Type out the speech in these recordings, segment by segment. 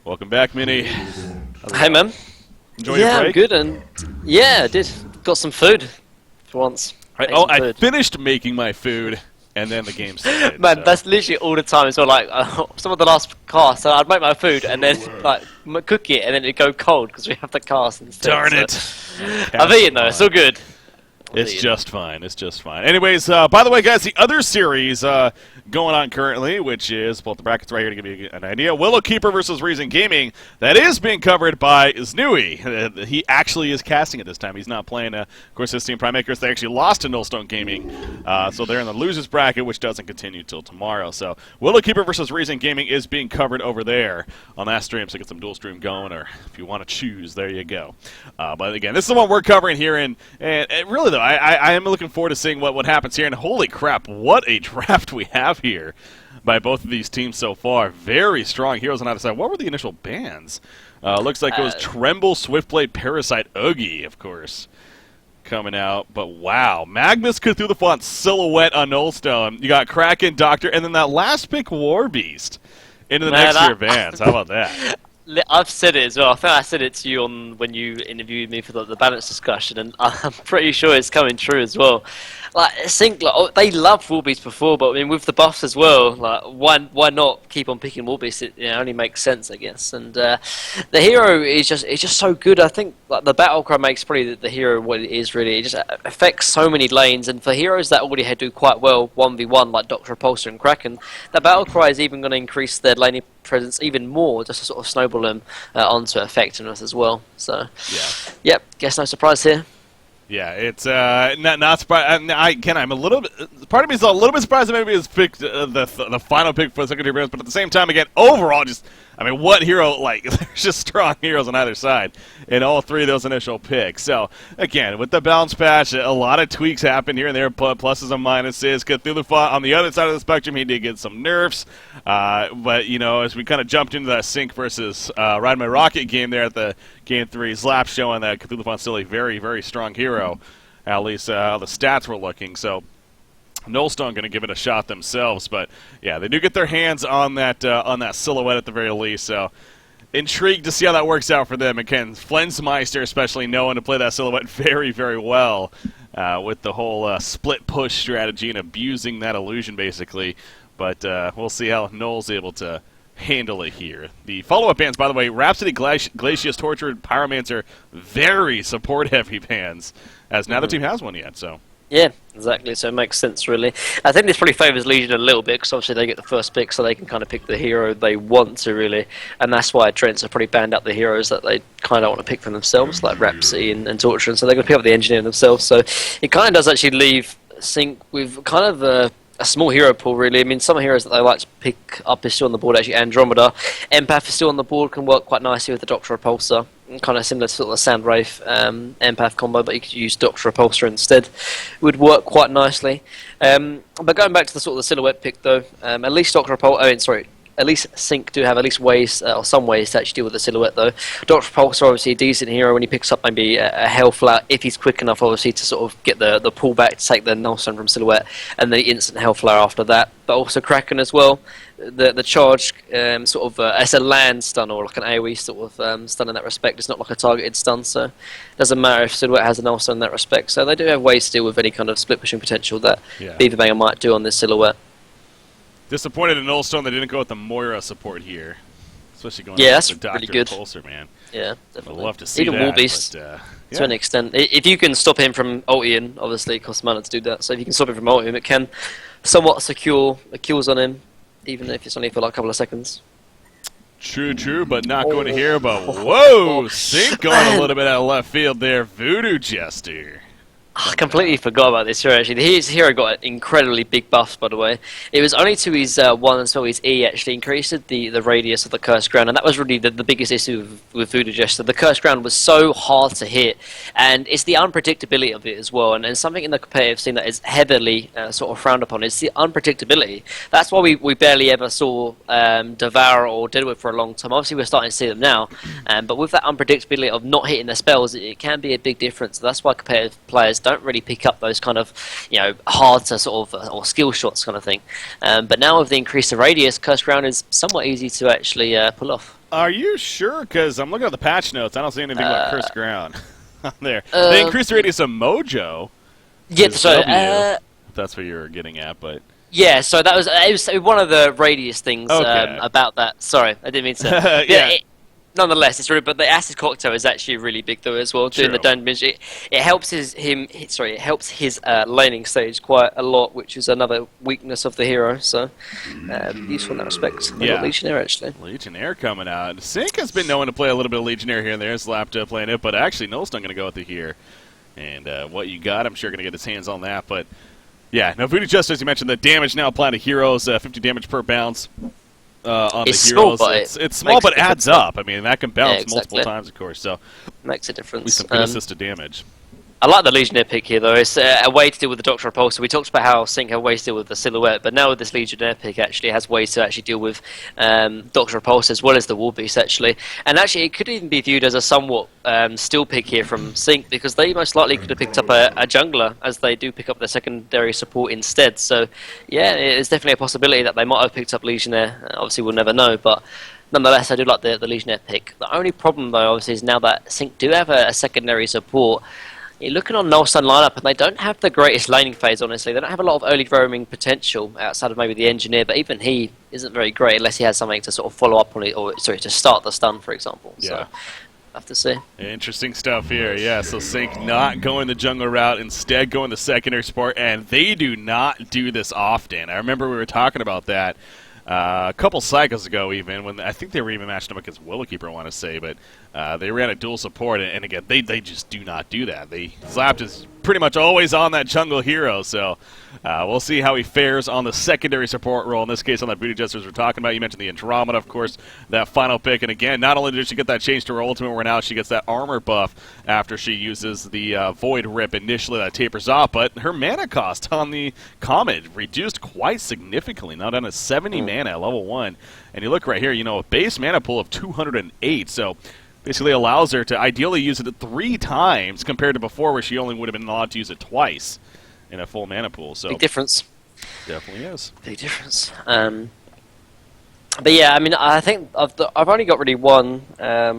Welcome back, Minnie. Hey, man. Enjoy your break? I'm good, and yeah, I did. Got some food for once. I finished making my food, and then the game started. Man, so. that's literally all the time as well. Like, some of the last cast, so I'd make my food and then like cook it, and then it'd go cold because we have the cast instead. Darn so. it! I've eaten though. It's all good. It's just fine. It's just fine. Anyways, by the way, guys, the other series going on currently, which is, pull up the brackets right here to give you an idea, Willow Keeper versus Reason Gaming, that is being covered by Znui. He actually is casting it this time. He's not playing, of course, his team Prime Makers. They actually lost to Nullstone Gaming, so they're in the losers bracket, which doesn't continue till tomorrow. So Willow Keeper versus Reason Gaming is being covered over there on that stream, so get some dual stream going, or if you want to choose, there you go. But again, this is the one we're covering here, and really, though, I am looking forward to seeing what happens here. And holy crap, what a draft we have here by both of these teams so far. Very strong heroes on either side. What were the initial bans? Looks like it was Tremble, Swiftblade, Parasite, Oogie, of course, coming out. But wow, Magnus Cthulhu Silhouette on Nullstone. You got Kraken, Doctor, and then that last pick, War Beast, into the next year bans. How about that? I've said it as well. I think I said it to you when you interviewed me for the balance discussion, and I'm pretty sure it's coming true as well. Like, I think they loved Warbeast before, but I mean with the buffs as well, like why not keep on picking Warbeast? It only makes sense, I guess. And the hero is just so good. I think like the battle cry makes probably the hero what it is really. It just affects so many lanes, and for heroes that already do quite well 1v1 like Doctor Repulsor and Kraken, the battle cry is even going to increase their laning presence even more, just to sort of snowball them onto effectiveness as well. So yep, guess no surprise here. Yeah, it's not surprised. I'm a little bit. Part of me is a little bit surprised that maybe it's picked the final pick for the secondary brands, but at the same time, again, overall, what hero? Like, there's just strong heroes on either side in all three of those initial picks. So again, with the balance patch, a lot of tweaks happen here and there, pluses and minuses. Cthulhu on the other side of the spectrum, he did get some nerfs, but as we kind of jumped into that Sync versus Ride My Rocket game there at the Game 3, Slap showing that Cthulhu still a very, very strong hero, at least how the stats were looking. So Nullstone going to give it a shot themselves, but yeah, they do get their hands on that silhouette at the very least. So intrigued to see how that works out for them. Again, Flensmeister especially knowing to play that silhouette very, very well with the whole split push strategy and abusing that illusion basically. But we'll see how Null's able to handle it here. The follow-up bans, by the way, Rhapsody, Glacius, Tortured, Pyromancer, very support-heavy bans, as neither team has one yet. So yeah, exactly. So it makes sense, really. I think this probably favours Legion a little bit, because obviously they get the first pick, so they can kind of pick the hero they want to, really. And that's why Trents have probably banned out the heroes that they kind of want to pick for themselves, like Rhapsody and Torture, and so they're going to pick up the Engineer themselves. So it kind of does actually leave Sync with kind of a small hero pool, really. I mean, some heroes that they like to pick up is still on the board, actually. Andromeda. Empath is still on the board, can work quite nicely with the Doctor Repulsor. Kind of similar to sort of the Sand Wraith Empath combo, but you could use Doctor Repulsor instead. It would work quite nicely. But going back to the sort of the silhouette pick, though, at least at least Sync do have at least ways, or some ways to actually deal with the silhouette, though. Doctor Repulsor, obviously a decent hero when he picks up maybe a Hellflower, if he's quick enough, obviously, to sort of get the pullback to take the Nullstone from silhouette, and the instant Hellflower after that. But also Kraken as well. The charge, it's a land stun or like an AoE sort of stun in that respect. It's not like a targeted stun, so it doesn't matter if silhouette has a Nullstone in that respect. So they do have ways to deal with any kind of split pushing potential that Beaverbanger might do on this silhouette. Disappointed in Nullstone they didn't go with the Moira support here, especially going that's the Doctor really good. Repulsor, man. Yeah, definitely. I'd love to see even that. Warbeast, but, to an extent. If you can stop him from ulting, obviously it costs mana to do that. So if you can stop him from ulting, it can somewhat secure the kills on him, even if it's only for like a couple of seconds. True, but not going to hear about. Whoa, Sync going a little bit out of left field there. Voodoo Jester. I completely forgot about this hero, actually. His hero got incredibly big buffs, by the way. It was only to his 1 and so his E actually increased the radius of the Cursed Ground, and that was really the biggest issue with Voodoo Jester. The Cursed Ground was so hard to hit, and it's the unpredictability of it as well. And something in the competitive scene that is heavily sort of frowned upon is the unpredictability. That's why we barely ever saw Devour or Deadwood for a long time. Obviously, we're starting to see them now, but with that unpredictability of not hitting their spells, it can be a big difference. That's why competitive players don't really pick up those kind of, hard to sort of, or skill shots kind of thing. But now with the increase of radius, Cursed Ground is somewhat easy to actually pull off. Are you sure? Because I'm looking at the patch notes. I don't see anything about cursed ground on there. They Um, increased the radius of Mojo. yeah, Is so W, if that's what you're getting at, but yeah, so that was it was one of the radius things okay. about that. Sorry, I didn't mean to. Yeah, Nonetheless, it's really. But the acid cocktail is actually really big though as well. Doing the true. damage, it helps it helps his laning stage quite a lot, which is another weakness of the hero. So useful in that respect. They got Legionnaire actually. Legionnaire coming out. Sync has been known to play a little bit of Legionnaire here and there. Slapped playing it, but actually Null's not going to go with it here. And what you got, I'm sure going to get his hands on that, but. Yeah, no, Voodoo just as you mentioned, the damage now applied to heroes, 50 damage per bounce on It's the small, heroes. but It's small, but adds up. I mean, that can bounce exactly. multiple times, of course, so Makes a at least difference. some good assisted damage. I like the Legionnaire pick here, though. It's a way to deal with the Doctor Repulsor. We talked about how Sync had ways to deal with the Silhouette, but now with this Legionnaire pick, actually has ways to actually deal with Doctor Repulsor as well as the War Beast, actually. And actually, it could even be viewed as a somewhat still pick here from Sync, because they most likely could have picked up a jungler, as they do pick up their secondary support instead. So, yeah, it's definitely a possibility that they might have picked up Legionnaire. Obviously, we'll never know, but... Nonetheless, I do like the Legionnaire pick. The only problem, though, obviously, is now that Sync do have a secondary support, you're looking on Null's lineup, and they don't have the greatest laning phase, honestly. They don't have a lot of early roaming potential outside of maybe the Engineer, but even he isn't very great unless he has something to sort of follow up on it, or sorry, to start the stun, for example. Yeah. So, have to see. Interesting stuff here, yeah. So Sync not going the jungle route, instead going the secondary support, and they do not do this often. I remember we were talking about that a couple cycles ago, even when I think they were even matching up against Willowkeeper, I want to say, but they ran a dual support, and again, they just do not do that. Slapped is pretty much always on that jungle hero, so we'll see how he fares on the secondary support role. In this case, on that Booty Jesters we're talking about, you mentioned the Andromeda, of course, that final pick, and again, not only did she get that change to her ultimate, where now she gets that armor buff after she uses the Void Rip initially, that tapers off, but her mana cost on the Comet reduced quite significantly, now down to 70 mana at level 1, and you look right here, you know, a base mana pool of 208, so basically allows her to ideally use it 3 times compared to before, where she only would have been allowed to use it twice in a full mana pool. So Big difference. Definitely is. Big difference. But yeah, I mean, I think I've only got really one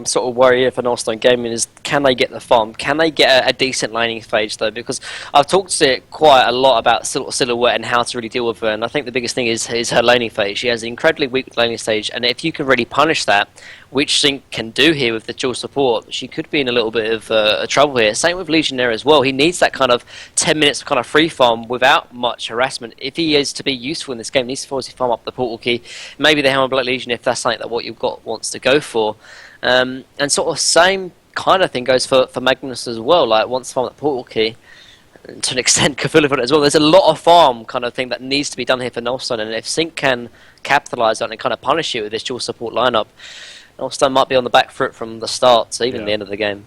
sort of worry here for Nullstone Gaming is, can they get the farm? Can they get a decent laning phase, though? Because I've talked to it quite a lot about Silhouette and how to really deal with her, and I think the biggest thing is her laning phase. She has an incredibly weak laning stage, and if you can really punish that, which Sync can do here with the dual support, she could be in a little bit of trouble here. Same with Legionnaire as well. He needs that kind of 10 minutes of kind of free farm without much harassment. If he is to be useful in this game, he needs to obviously farm up the portal key. Maybe the Helm of Black Legion, if that's something that what you've got wants to go for. And sort of same kind of thing goes for Magnus as well. Like, wants to farm that portal key. And to an extent, Cthulhu for it as well. There's a lot of farm kind of thing that needs to be done here for Nullstone, and if Sync can capitalise on it and kind of punish you with this dual support lineup, Nullstone might be on the back foot from the start, so even the end of the game.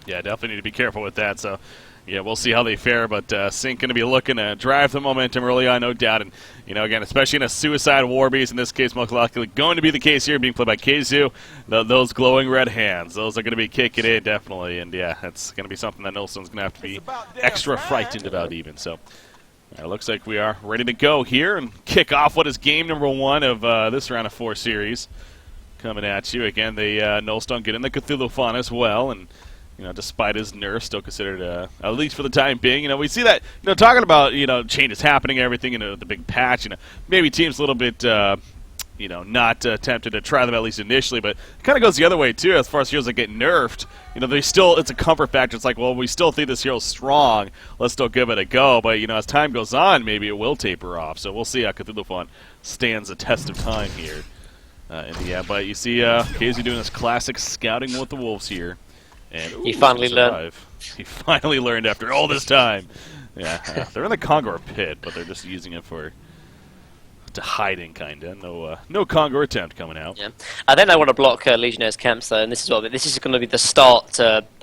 Yeah, definitely need to be careful with that. So, yeah, we'll see how they fare. But Sync going to be looking to drive the momentum early on, no doubt. And, you know, again, especially in a Suicide War Beast, in this case, most likely going to be the case here, being played by Keizu. Those glowing red hands, those are going to be kicking in, definitely. And, yeah, that's going to be something that Nullstone's going to have to be extra frightened about even. So, it looks like we are ready to go here and kick off what is game number 1 of this round of 4 series. Coming at you again, the Nullstone getting the Cthulhu Fawn as well, and you know, despite his nerf, still considered at least for the time being. You know, we see that, you know, talking about, you know, changes happening, everything, you know, the big patch. You know, maybe teams a little bit, you know, not tempted to try them at least initially, but it kind of goes the other way too. As far as heroes that get nerfed, you know, it's a comfort factor. It's like, well, we still think this hero's strong. Let's still give it a go. But you know, as time goes on, maybe it will taper off. So we'll see how Cthulhu Fawn stands the test of time here. But you see Casey doing this classic scouting with the Wolves here. And he finally learned. He finally learned after all this time. Yeah, they're in the Congo pit, but they're just using it to hiding, kind of. No Congo attempt coming out. Yeah, I think they want to block Legionnaire's camps, though, and this is going to be the start.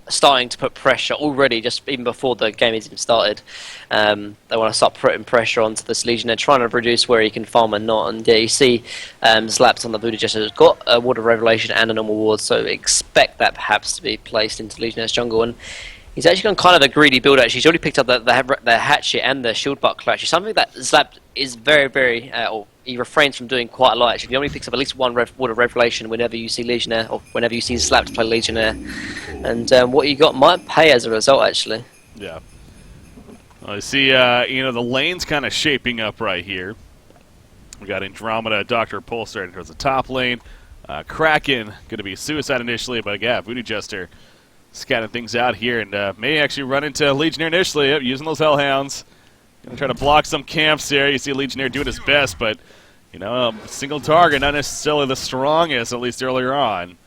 Starting to put pressure already, just even before the game has even started. They want to start putting pressure onto this Legionnaire, trying to reduce where he can farm and not. And yeah, you see Slaps on the Voodoo Jester has got a Ward of Revelation and a normal ward, so expect that perhaps to be placed into Legionnaire's jungle. And he's actually gone kind of a greedy build, actually. He's already picked up the hatchet and the shield buckler, actually. Something that Slap is very, very, he refrains from doing quite a lot. Actually, he only picks up at least one Ward of Revelation whenever you see Legionnaire, or whenever you see Slap to play Legionnaire. And what you got might pay as a result, actually. Yeah. Well, you see, the lane's kind of shaping up right here. We got Andromeda, Dr. Pulsar towards the top lane. Kraken going to be Suicide initially, but yeah, Voodoo Jester scatting things out here, and may actually run into Legionnaire initially, using those Hellhounds. Going to try to block some camps here. You see Legionnaire doing his best, but, single target, not necessarily the strongest, at least earlier on.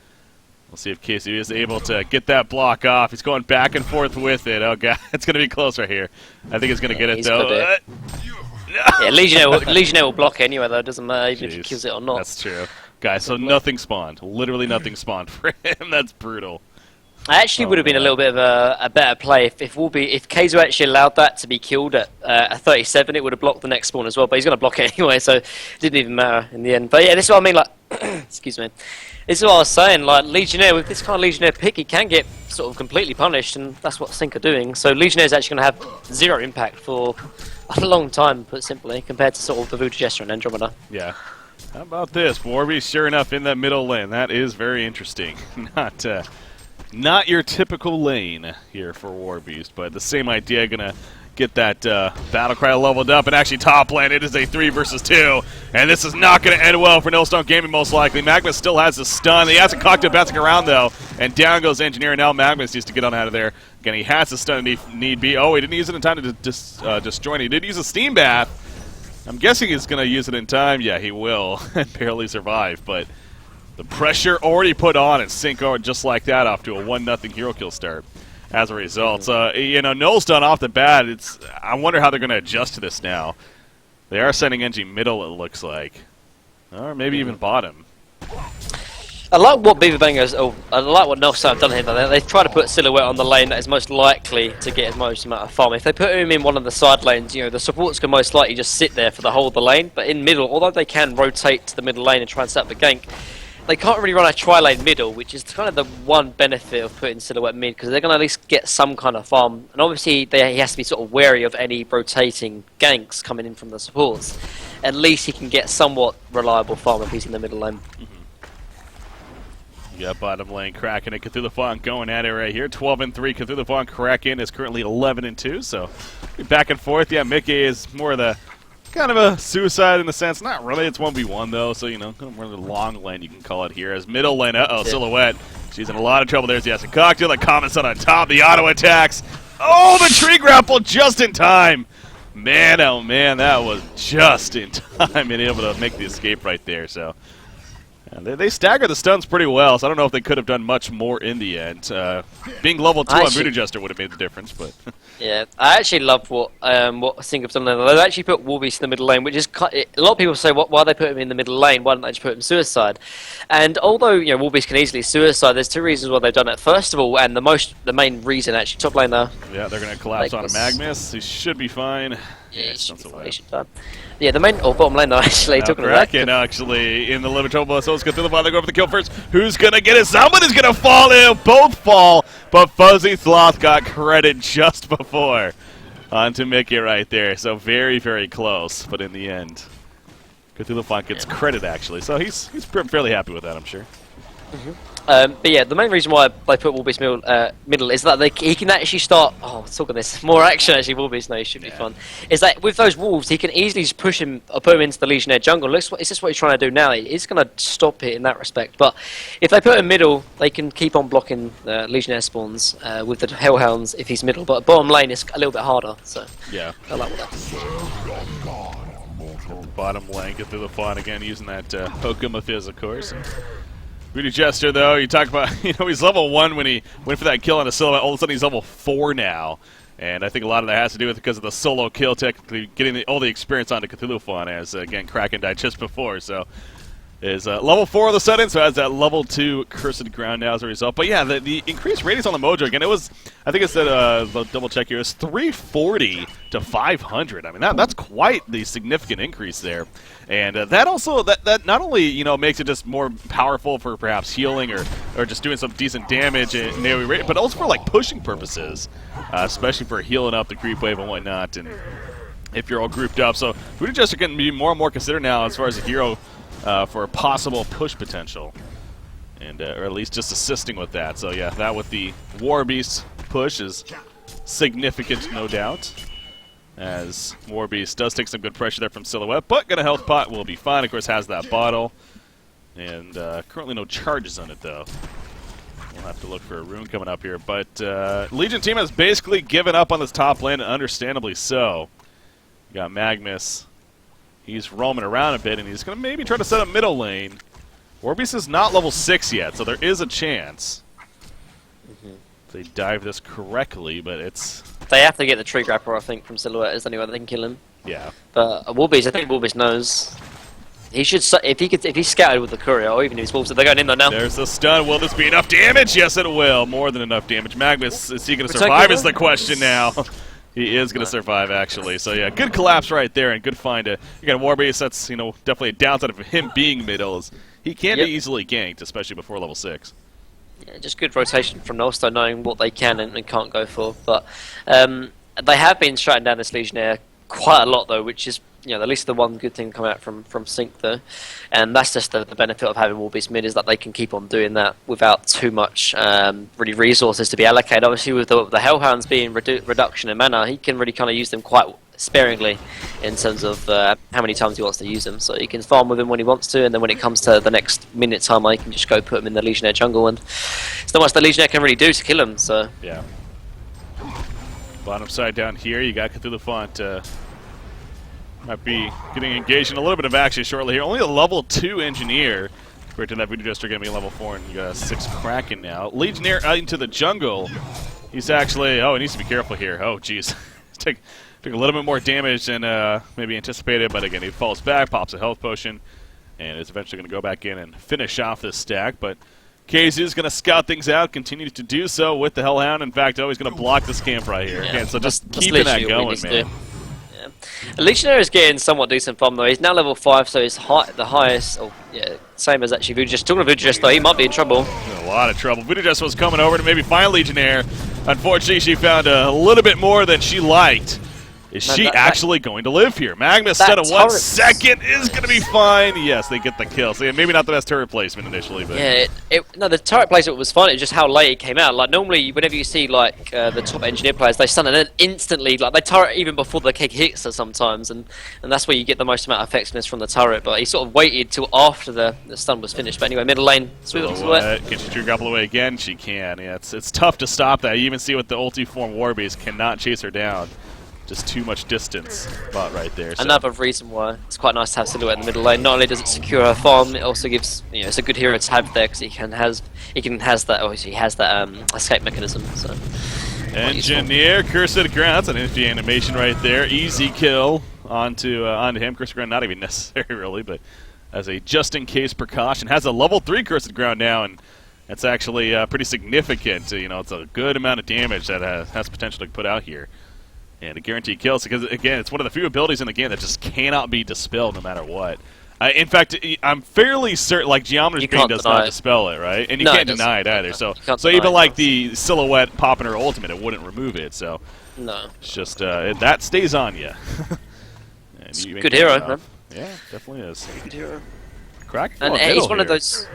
We'll see if Casey is able to get that block off. He's going back and forth with it. Oh, God, it's going to be close right here. I think he's going to get it, though. Yeah, Legionnaire will block anyway, though. It doesn't matter even if he kills it or not. That's true. Guys, so nothing spawned. Literally nothing spawned for him. That's brutal. I actually would have been a little bit of a better play if Keizo actually allowed that to be killed at 37. It would have blocked the next spawn as well, but he's going to block it anyway, so it didn't even matter in the end. But yeah, this is what I mean, like, excuse me. This is what I was saying, like, Legionnaire, with this kind of Legionnaire pick, he can get sort of completely punished, and that's what Sync are doing. So Legionnaire is actually going to have 0 impact for a long time, put simply, compared to sort of the Voodoo Jester and Andromeda. Yeah. How about this? Warby, sure enough, in that middle lane. That is very interesting. Not your typical lane here for Warbeast, but the same idea, gonna get that battle cry leveled up, and actually top lane. It is a 3 versus 2, and this is not going to end well for Nullstone Gaming, most likely. Magnus still has the stun. He has a cocktail bouncing around, though, and down goes Engineer, and now Magnus needs to get on out of there. Again, he has the stun if need be. Oh, he didn't use it in time to disjoin. He did use a Steam Bath. I'm guessing he's going to use it in time. Yeah, he will, and barely survive, but the pressure already put on, and Sync just like that off to a 1-0 hero kill start. As a result, Null's done off the bat. I wonder how they're going to adjust to this now. They are sending NG middle, it looks like, or maybe even bottom. I like what Beaver Bangers, I like what Null have done here. They try to put Silhouette on the lane that is most likely to get as most amount of farm. If they put him in one of the side lanes, the supports can most likely just sit there for the whole of the lane. But in middle, although they can rotate to the middle lane and try and set up a gank, they can't really run a tri-lane middle, which is kind of the one benefit of putting Silhouette mid, because they're going to at least get some kind of farm. And obviously, he has to be sort of wary of any rotating ganks coming in from the supports. At least he can get somewhat reliable farm if he's in the middle lane. Yeah, bottom lane, Kraken and Cthulhu going at it right here. 12-3. Cthulhu Kraken is currently 11-2, so back and forth. Yeah, Mickey is more of the kind of a suicide in the sense. Not really. It's 1v1, though, so, kind of more of the long lane, you can call it here. As middle lane, Silhouette. She's in a lot of trouble. There's the acid cocktail. The comments on top. The auto attacks. Oh, the tree grapple just in time. Man, oh, man, that was just in time and able to make the escape right there, so. They stagger the stuns pretty well, so I don't know if they could have done much more in the end. Being level 2 on Voodoo Jester would have made the difference, but yeah, I actually love what Sync have done there. They've actually put Warbeast in the middle lane, which is a lot of people say, why they put him in the middle lane? Why don't they just put him Suicide? And although Warbeast can easily Suicide, there's 2 reasons why they've done it. First of all, and the main reason actually, top lane there. Yeah, they're going to collapse on Magnus. He should be fine. Yeah, yeah, the main bottom lane though, actually. Talking about Kraken actually in the little trouble, so let's go through the ball. They go for the kill first. Who's gonna get it? Somebody's gonna fall in. Both fall, but Fuzzy Sloth got credit just before onto Mickey right there. So very, very close, but in the end, Cthulhu gets credit actually. So he's fairly happy with that, I'm sure. But yeah, the main reason why I put Warbeast middle is that he can actually start. Oh, let's talk about this. More action actually. Warbeast now should be fun. Is that with those wolves, he can easily just push him or put him into the Legionnaire jungle. It's just what he's trying to do now. He's going to stop it in that respect. But if they put him middle, they can keep on blocking Legionnaire spawns with the Hellhounds if he's middle. But bottom lane is a little bit harder. So yeah, I like that. Bottom lane, get through the fun again using that Pokemon Fizz, of course. Voodoo Jester, though, you talk about, he's level 1 when he went for that kill on a Silhouette. All of a sudden, he's level 4 now. And I think a lot of that has to do with because of the solo kill, technically getting all the experience onto Cthulhu as, again, Kraken died just before. So is level 4 of the sudden, so has that level 2 Cursed Ground now as a result. But yeah, the increased ratings on the Mojo, again, it was, I think it said, double check here, it was 340 to 500. I mean, that's quite the significant increase there. And that also, that not only, makes it just more powerful for perhaps healing or just doing some decent damage in AoE rate, but also for, like, pushing purposes, especially for healing up the creep wave and whatnot. And if you're all grouped up. So Voodoo Jester can be more and more considered now as far as a hero for a possible push potential. And, or at least just assisting with that. So yeah, that with the War Beast push is significant, no doubt. As War Beast does take some good pressure there from Silhouette, but gonna health pot will be fine. Of course, has that bottle. And currently no charges on it, though. We'll have to look for a rune coming up here. But Legion team has basically given up on this top lane, and understandably so. You got Magnus. He's roaming around a bit, and he's going to maybe try to set up middle lane. Warbeast is not level 6 yet, so there is a chance. If they dive this correctly, but it's... They have to get the tree grapper, I think, from Silhouette. Is the only way they can kill him. Yeah. But Warbeast, I think Warbeast knows. He should, if he's scouted with the courier, or even if he's wolves, they're going in there now. There's the stun. Will this be enough damage? Yes, it will. More than enough damage. Magnus, is he going to survive is the question now. He is going to survive, actually. So, yeah, good collapse right there, and good find. You got Warbeast, that's, you know, definitely a downside of him being middle. Is he can be easily ganked, especially before level 6. Yeah, just good rotation from Nullstone, knowing what they can and can't go for. But they have been shutting down this Legionnaire quite a lot, though, which is, you know, at least the one good thing coming out from Sync, though. And that's just the benefit of having Warbeast mid, is that they can keep on doing that without too much really resources to be allocated. Obviously, with the Hellhounds being reduction in mana, he can really kind of use them quite sparingly in terms of how many times he wants to use them. So he can farm with him when he wants to, and then when it comes to the next minute time, he can just go put him in the Legionnaire jungle, and it's not much the Legionnaire can really do to kill him. So yeah. Bottom side down here, you got Cthulhu Font. Might be getting engaged in a little bit of action shortly here. Only a level 2 engineer compared to that Voodoo Jester going to be level 4, and you got a 6 Kraken now. Legionnaire out into the jungle. He's actually, he needs to be careful here. Oh, jeez. Took a little bit more damage than maybe anticipated, but again, he falls back, pops a health potion, and is eventually going to go back in and finish off this stack. But KZ is going to scout things out, continue to do so with the Hellhound. In fact, he's going to block this camp right here. Again, so just keeping that going, man. Legionnaire is getting somewhat decent farm, though. He's now level 5, so he's the highest. Oh, yeah, same as actually Voodoo Jester. Talking of Voodoo Jester, though, he might be in trouble. In a lot of trouble. Voodoo Jester was coming over to maybe find Legionnaire. Unfortunately, she found a little bit more than she liked. Is she actually going to live here? Magnus said in 1 second is going to be fine. Yes, they get the kill. So yeah, maybe not the best turret placement initially, but yeah, no, the turret placement was fun. It's just how late it came out. Like normally, whenever you see like the top engineer players, they stun and then instantly, like they turret even before the kick hits her sometimes, and that's where you get the most amount of effectiveness from the turret. But he sort of waited till after the stun was finished. But anyway, middle lane, can she trigger grapple away again? She can. Yeah, it's tough to stop that. You even see with the ulti form Warbeast cannot chase her down. Just too much distance spot right there. So. Another reason why it's quite nice to have Silhouette in the middle lane. Not only does it secure her farm, it also gives, you know, it's a good hero to have there because he has that escape mechanism. So Engineer, Cursed Ground. That's an interesting animation right there. Easy kill onto him. Cursed Ground not even necessary really, but as a just in case precaution, has a level 3 Cursed Ground now, and that's actually pretty significant. You know, it's a good amount of damage that has potential to put out here. And a guaranteed kill, because again, it's one of the few abilities in the game that just cannot be dispelled no matter what. In fact, I'm fairly certain, like Geometer's Beam does not dispel it, right? And you can't deny it either. So even like the Silhouette popping her ultimate, it wouldn't remove it. So no, it's just that stays on you. Good hero, man. Yeah, definitely is. Good hero. Crack. And he's one of those.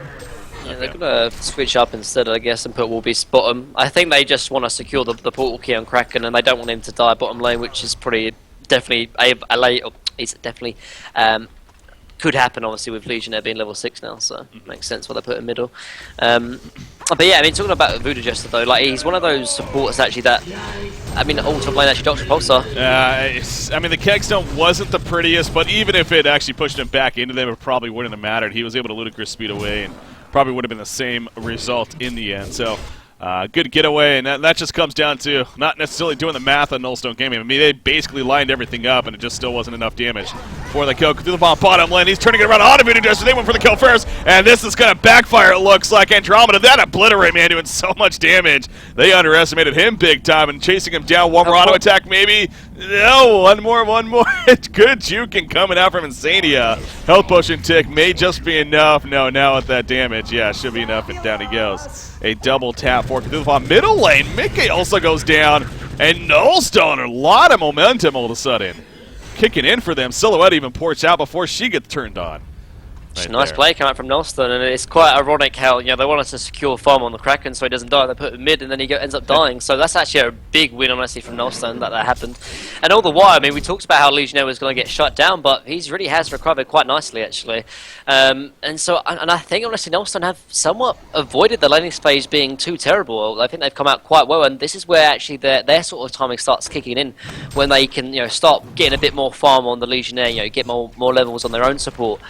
Yeah, they're going to switch up instead, I guess, and put Warbeast bottom. I think they just want to secure the portal key on Kraken, and they don't want him to die bottom lane, which is definitely could happen, obviously, with Legionnaire being level 6 now, so makes sense why they put him middle. But yeah, I mean, talking about Voodoo Jester, though, like, he's one of those supporters, actually, that, I mean, all top lane, actually, Dr. Pulsar. I mean, the Kegstone wasn't the prettiest, but even if it actually pushed him back into them, it probably wouldn't have mattered. He was able to ludicrous speed away, and probably would have been the same result in the end. So, good getaway, and that just comes down to not necessarily doing the math on Nullstone Gaming. I mean, they basically lined everything up, and it just still wasn't enough damage for the kill. Through the bottom lane, he's turning it around on Voodoo Jester. They went for the kill first, and this is going to backfire, it looks like. Andromeda, that Obliterate, man, doing so much damage. They underestimated him big time, and chasing him down. One more auto attack, maybe. No, one more. Good juking coming out from Insania. Health potion tick may just be enough. No, now with that damage, yeah, should be enough, and down he goes. A double tap for Cthulhu. Middle lane, Mickey also goes down, and Nullstone, a lot of momentum all of a sudden. kicking in for them. Silhouette even ports out before she gets turned on. It's a nice play coming out from Nolston, and it's quite ironic how they want us to secure farm on the Kraken so he doesn't die. They put him mid, and then he ends up dying. So that's actually a big win, honestly, from Nolston that happened. And all the while, I mean, we talked about how Legionnaire was going to get shut down, but he really has recovered quite nicely, actually. And I think, honestly, Nolston have somewhat avoided the laning phase being too terrible. I think they've come out quite well, and this is where actually their sort of timing starts kicking in, when they can start getting a bit more farm on the Legionnaire, get more levels on their own support.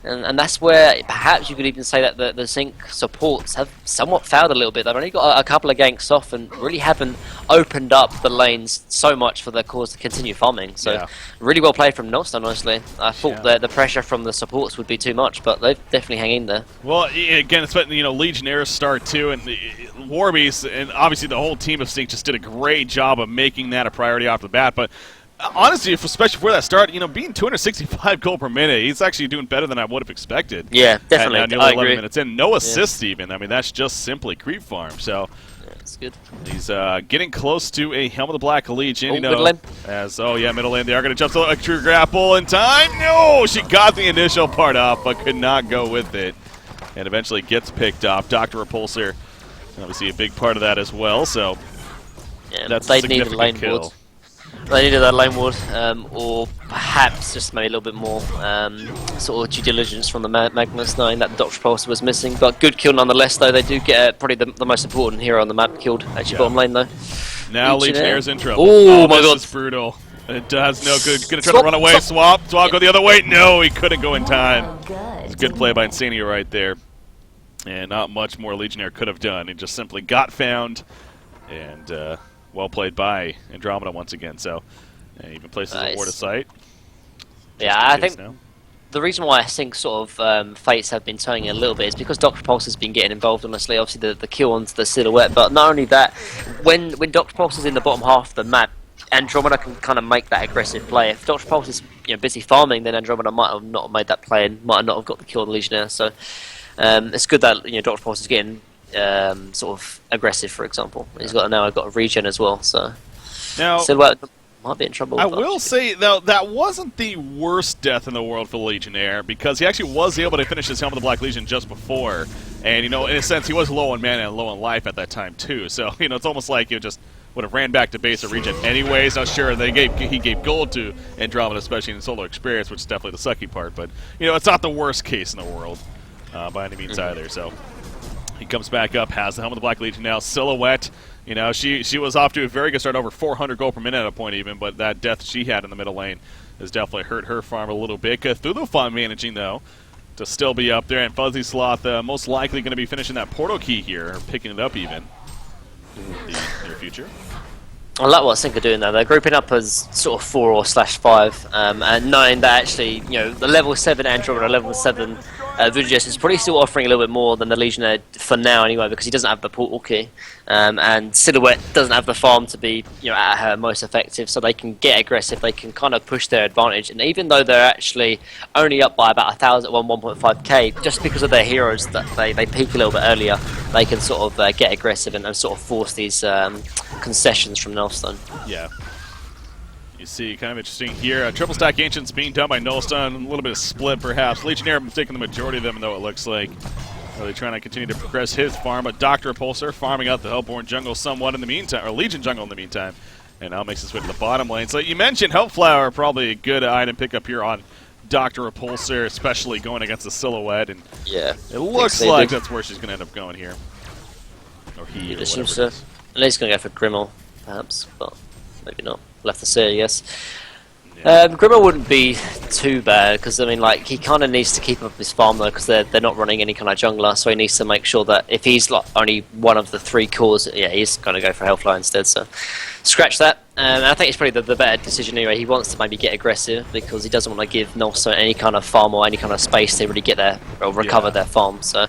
And that's where perhaps you could even say that the Zinc supports have somewhat failed a little bit. They've only got a couple of ganks off and really haven't opened up the lanes so much for their cause to continue farming. So really well played from Nolston, honestly. I thought that the pressure from the supports would be too much, but they've definitely hang in there. Well, again, it's Legionnaire's start too, and Warbeast, and obviously the whole team of Zinc just did a great job of making that a priority off the bat, but honestly, especially for that start, being 265 gold per minute, he's actually doing better than I would have expected. Yeah, definitely. At nearly 11 minutes in. No assists even. I mean, that's just simply creep farm. So that's good. He's getting close to a Helm of the Black Legion. Middle lane. Middle lane. They are going to jump to a true grapple in time. No, she got the initial part off, but could not go with it, and eventually gets picked off. Dr. Repulsor, obviously a big part of that as well. So that's a significant kill. They needed that lane ward, or perhaps just maybe a little bit more sort of due diligence from the Magnus, knowing that Dr. Repulsor was missing. But good kill nonetheless, though. They do get probably the most important hero on the map killed. Actually, bottom lane, though. Now Legionnaire's in trouble. Oh my god. This is brutal. It does no good. Gonna try to run away. Swap go the other way. No, he couldn't go in time. It's a good play by Insanio right there. And not much more Legionnaire could have done. He just simply got found. And well played by Andromeda once again. So even places a ward of sight. Yeah, I think the reason why I think sort of fates have been turning a little bit is because Dr. Pulse has been getting involved, honestly. Obviously the kill onto the silhouette, but not only that, when Dr. Pulse is in the bottom half of the map, Andromeda can kind of make that aggressive play. If Dr. Pulse is busy farming, then Andromeda might have not have made that play and might not have got the kill on the Legionnaire. So it's good that Dr. Pulse is getting sort of aggressive, for example. He's got a regen as well, so now silhouette might be in trouble. I will say, though, that wasn't the worst death in the world for the Legionnaire, because he actually was able to finish his Helm of the Black Legion just before. And, in a sense, he was low on mana and low on life at that time, too. So, it's almost like he just would have ran back to base or regen anyways. Now, sure, he gave gold to Andromeda, especially in solo experience, which is definitely the sucky part. But, it's not the worst case in the world by any means either. So he comes back up, has the Helm of the Black Legion now. Silhouette, she was off to a very good start, over 400 gold per minute at a point even, but that death she had in the middle lane has definitely hurt her farm a little bit. Cthulhu managing, though, to still be up there, and Fuzzy Sloth most likely going to be finishing that portal key here, or picking it up even in the near future. I like what Sync are doing though. They're grouping up as sort of 4 or /5, and knowing that actually, the level 7 Andromeda, level 7 Vujus is probably still offering a little bit more than the Legionnaire for now anyway, because he doesn't have the portal key, and Silhouette doesn't have the farm to be at her most effective, so they can get aggressive. They can kind of push their advantage, and even though they're actually only up by about 1.5k, just because of their heroes that they peak a little bit earlier, they can sort of get aggressive and sort of force these concessions from Nullstone. Yeah. You see, kind of interesting here. Triple stack Ancients being done by Nullstone. A little bit of split, perhaps. Legionnaire taking the majority of them, though, it looks like. Really trying to continue to progress his farm. But Dr. Repulsor farming out the Hellborn jungle somewhat in the meantime, or Legion jungle in the meantime. And now makes his way to the bottom lane. So you mentioned Hellflower, probably a good item pickup here on Dr. Repulsor, especially going against the Silhouette. And yeah, it looks like that's where she's going to end up going here. Or he, just seems to. At least going to go for Grimmel, perhaps, but maybe not. Left to see, I guess. Yeah. Grimmel wouldn't be too bad, because I mean, like, he kind of needs to keep up his farm though, because they're not running any kind of jungler, so he needs to make sure that if he's like only one of the 3 cores, yeah, he's going to go for Hellfly instead. So scratch that. I think it's probably the better decision anyway. He wants to maybe get aggressive because he doesn't want to give Nolso any kind of farm or any kind of space to really get there or recover their farm. So,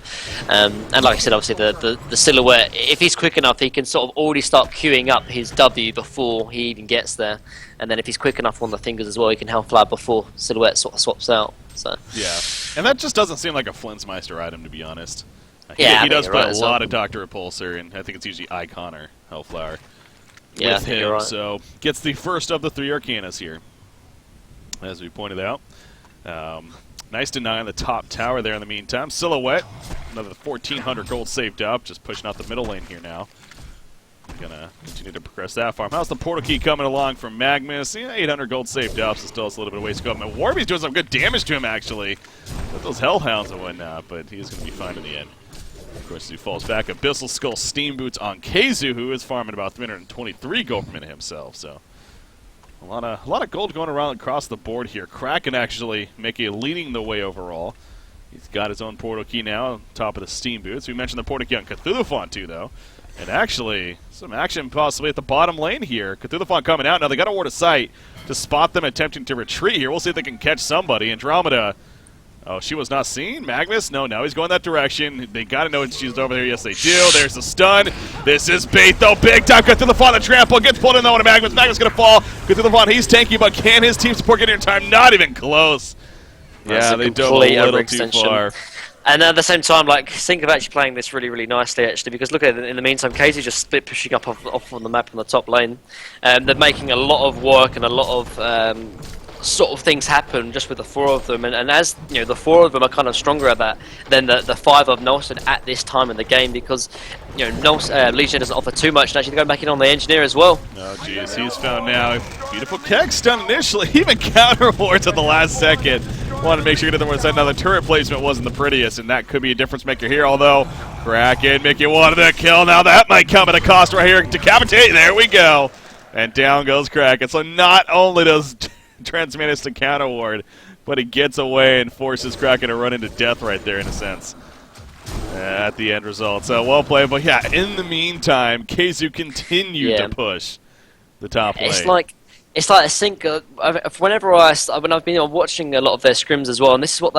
and like I said, obviously the Silhouette, if he's quick enough, he can sort of already start queuing up his W before he even gets there. And then if he's quick enough on the fingers as well, he can Hellfly before Silhouette sort of swaps out. So yeah, and that just doesn't seem like a Flinsmeister item, to be honest. Yeah, he does put a lot of Dr. Repulsor, and I think it's usually Icon or Hellflower. Yeah, with him, so gets the first of the 3 Arcanas here. as we pointed out. Nice deny on the top tower there in the meantime. Silhouette, another 1,400 gold saved up, just pushing out the middle lane here now. Gonna continue to progress that farm. How's the portal key coming along from Magnus? Yeah, 800 gold saved up, so still has a little bit of ways to go. And Warby's doing some good damage to him, actually, with those Hellhounds and whatnot, but he's going to be fine in the end. Of course, he falls back. Abyssal Skull Steam Boots on Keizu, who is farming about 323 gold per minute himself, so a lot of gold going around across the board here. Kraken actually leading the way overall. He's got his own portal key now on top of the Steam Boots. We mentioned the portal key on Cthulhu too, though. And actually, some action possibly at the bottom lane here. Cthulhu coming out. Now they got a ward of sight to spot them attempting to retreat here. We'll see if they can catch somebody. Andromeda. Oh, she was not seen. Magnus? No, now he's going that direction. They got to know she's over there. Yes, they do. There's the stun. This is bait, though. Big time. Cthulhu the trample. Gets pulled in, though, into Magnus. Magnus going to fall. Cthulhu, he's tanky, but can his team support get here in time? Not even close. Yeah, they dove a little too far. And at the same time, like, think of actually playing this really, really nicely, actually, because look at it, in the meantime, Casey just split pushing up off on the map on the top lane. They're making a lot of work and a lot of sort of things happen just with the four of them. And as, you know, the four of them are kind of stronger at that than the five of Nelson at this time in the game, because, you know, Legion doesn't offer too much, and actually they're going back in on the Engineer as well. Oh, jeez, he's found now. Beautiful Keck stun initially, even counter wards at the last second. Wanted to make sure that another turret placement wasn't the prettiest, and that could be a difference maker here, although Kraken Mickey wanted a kill. Now that might come at a cost right here. Decapitate, there we go. And down goes Kraken. So not only does Transmanus to counter ward, but he gets away and forces Kraken to run into death right there in a sense. At the end result. So well played, but yeah, in the meantime, Keizu continued to push the top lane. It's like I think when I've been watching a lot of their scrims as well, and this is what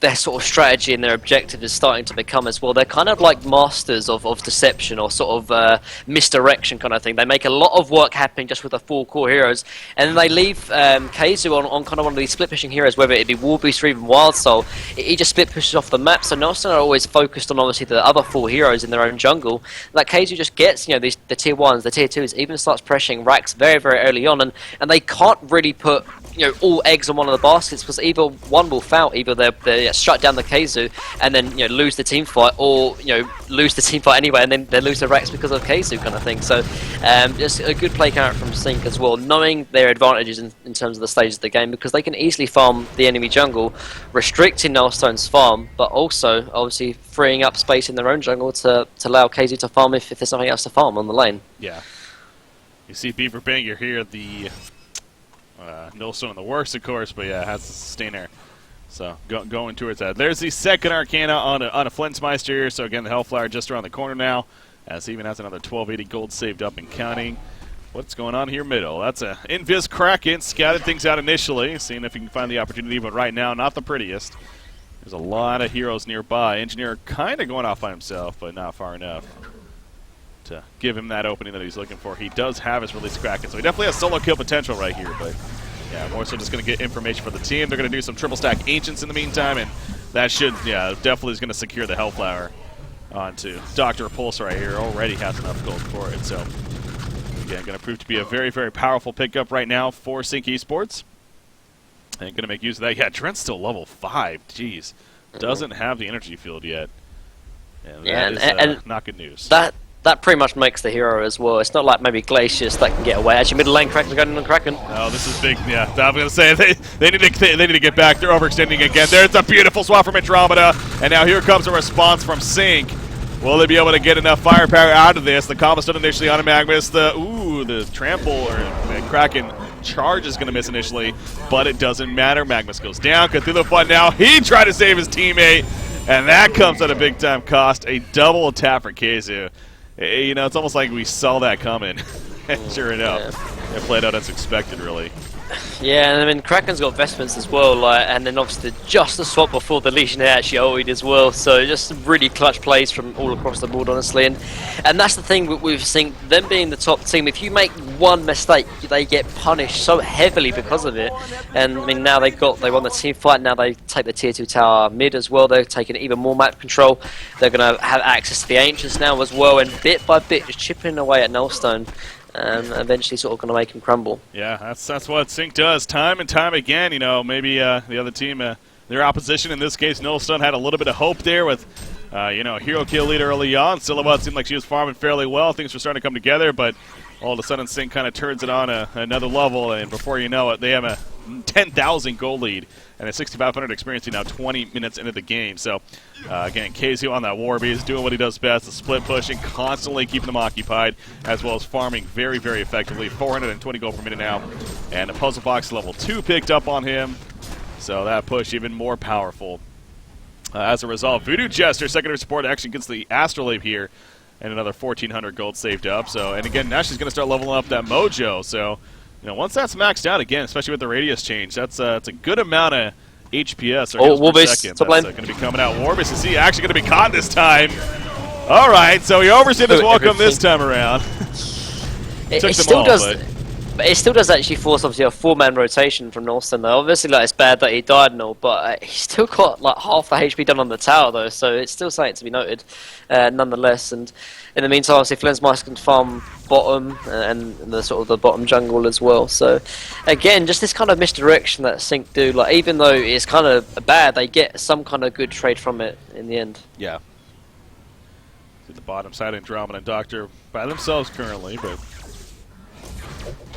their sort of strategy and their objective is starting to become as well. They're kind of like masters of deception or sort of misdirection kind of thing. They make a lot of work happening just with the four core heroes, and then they leave Keizu on kind of one of these split pushing heroes, whether it be Warbeast or even Wild Soul. He just split pushes off the map, so Nelson are always focused on obviously the other four heroes in their own jungle. Like Keizu just gets, you know, the tier 1s, the tier 2s, even starts pressuring racks very, very early on, and they can't really put, you know, all eggs on one of the baskets, because either one will foul, either they shut down the Keizu and then, you know, lose the team fight, or, you know, lose the team fight anyway and then they lose the racks because of Keizu kind of thing. So just a good play character from Sync as well, knowing their advantages in terms of the stages of the game, because they can easily farm the enemy jungle, restricting Nullstone's farm, but also obviously freeing up space in their own jungle to allow Keizu to farm if there's something else to farm on the lane. Yeah. You see Beaver Banger here, the Nullstone in the works, of course, but yeah, has the sustainer. So going towards that. There's the second Arcana on a Flintsmeister here. So again, the Hellflower just around the corner now, as he even has another 1280 gold saved up and counting. What's going on here middle? That's a Invis Kraken. Scouted things out initially, seeing if he can find the opportunity, but right now, not the prettiest. There's a lot of heroes nearby. Engineer kind of going off by himself, but not far enough to give him that opening that he's looking for. He does have his release Kraken, so he definitely has solo kill potential right here, but yeah, more so just going to get information for the team. They're going to do some triple stack Ancients in the meantime, and that should, yeah, definitely is going to secure the Hellflower onto Dr. Pulse right here. Already has enough gold for it, so again, going to prove to be a very, very powerful pickup right now for Sync Esports. And going to make use of that. Yeah, Trent's still level 5. Jeez. Doesn't have the energy field yet. And that is not good news. That pretty much makes the hero as well. It's not like maybe Glacius that can get away. Actually, middle lane Kraken's going on Kraken. Oh, this is big. Yeah, I'm going to say they need to get back. They're overextending again. There's a beautiful swap from Andromeda, and now here comes a response from Sync. Will they be able to get enough firepower out of this? The combo stood initially on a Magnus. The trample or the Kraken charge is going to miss initially, but it doesn't matter. Magnus goes down. Cthulhu Fun now. He tried to save his teammate, and that comes at a big time cost. A double attack for Keizu. You know, it's almost like we saw that coming. Sure enough, it played out as expected, really. Yeah, and I mean, Kraken's got vestments as well, and then obviously just the swap before the Legionnaire actually ulted as well, so just really clutch plays from all across the board, honestly, and that's the thing we've seen, them being the top team, if you make one mistake, they get punished so heavily because of it, and I mean, now they won the team fight, now they take the tier 2 tower mid as well, they're taking even more map control, they're going to have access to the Ancients now as well, and bit by bit, just chipping away at Nullstone. eventually sort of going to make him crumble. Yeah, that's what Sync does time and time again. Maybe the other team, their opposition in this case, Nullstone, had a little bit of hope there with, hero kill lead early on. Silhouette seemed like she was farming fairly well. Things were starting to come together, but all of a sudden Sync kind of turns it on another level, and before you know it, they have a 10,000 gold lead and a 6,500 experience now 20 minutes into the game. So, again, KZU on that Warby is doing what he does best, the split pushing, constantly keeping them occupied, as well as farming very, very effectively. 420 gold per minute now, and a puzzle box level 2 picked up on him, so that push even more powerful. As a result, Voodoo Jester, secondary support, actually gets the Astrolabe here, and another 1,400 gold saved up. So, and again, now she's going to start leveling up that Mojo, so once that's maxed out again, especially with the radius change, that's it's a good amount of HPS or per second. That's going to be coming out. Warbis is he actually going to be caught this time? All right, so he overstayed his welcome this time around. It still does actually force obviously a 4-man rotation from Nullstone though. Obviously, it's bad that he died and all, but he's still got like half the HP done on the tower though, so it's still something to be noted, nonetheless. And in the meantime, obviously, Flensmeister can farm bottom and the sort of the bottom jungle as well. So again, just this kind of misdirection that Sync do. Like even though it's kind of bad, they get some kind of good trade from it in the end. Yeah. To the bottom side, Andromeda and Doctor by themselves currently, but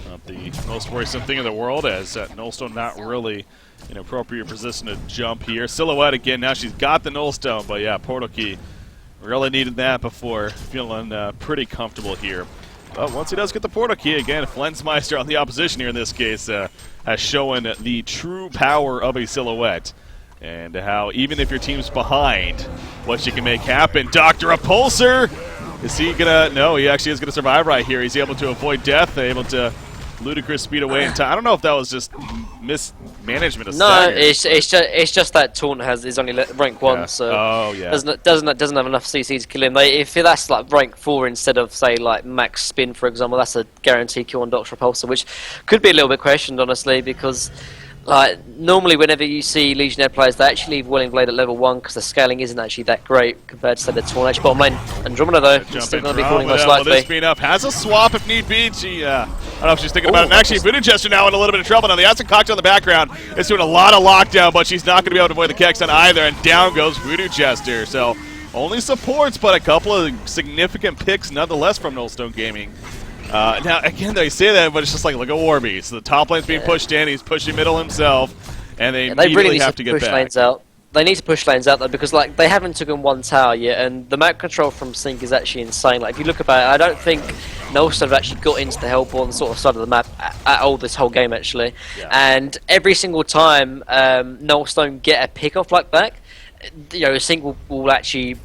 not the most worrisome thing in the world, as Nullstone not really in appropriate position to jump here. Silhouette again, now she's got the Nullstone, but yeah, Portal Key really needed that before feeling pretty comfortable here. But once he does get the Portal Key, again, Flensmeister on the opposition here in this case has shown the true power of a Silhouette, and how even if your team's behind, what you can make happen. Doctor Repulsor! Is he gonna? No, he actually is gonna survive right here. He's able to avoid death, able to ludicrous speed away in time. I don't know if that was just mismanagement of staggers. it's just that taunt is only rank 1, so doesn't have enough CC to kill him. If that's like rank 4 instead of say like max spin, for example, that's a guaranteed kill on Doctor Repulsor, which could be a little bit questioned honestly, because like normally whenever you see Legionnaire players, they actually leave Welling Blade at level 1 because the scaling isn't actually that great compared to say the Taunt. Actually, bottom lane Andromeda though, still going to be falling most likely. This being up, has a swap if need be. She, I don't know if she's thinking about it. And actually, Voodoo Jester now in a little bit of trouble. Now the Acid Cocktail in the background is doing a lot of lockdown, but she's not going to be able to avoid the Kex on either. And down goes Voodoo Jester. So only supports, but a couple of significant picks nonetheless from Nullstone Gaming. Now again, they say that, but it's just like, look at Warby. So the top lane's being pushed in. He's pushing middle himself. And they really have to get back. Lanes out. They need to push lanes out though, because like they haven't taken one tower yet, and the map control from Sync is actually insane. Like if you look about it, I don't think Nullstone have actually got into the Hellborn sort of side of the map at all this whole game actually. Yeah. And every single time Nullstone get a pick off like that, Sync will actually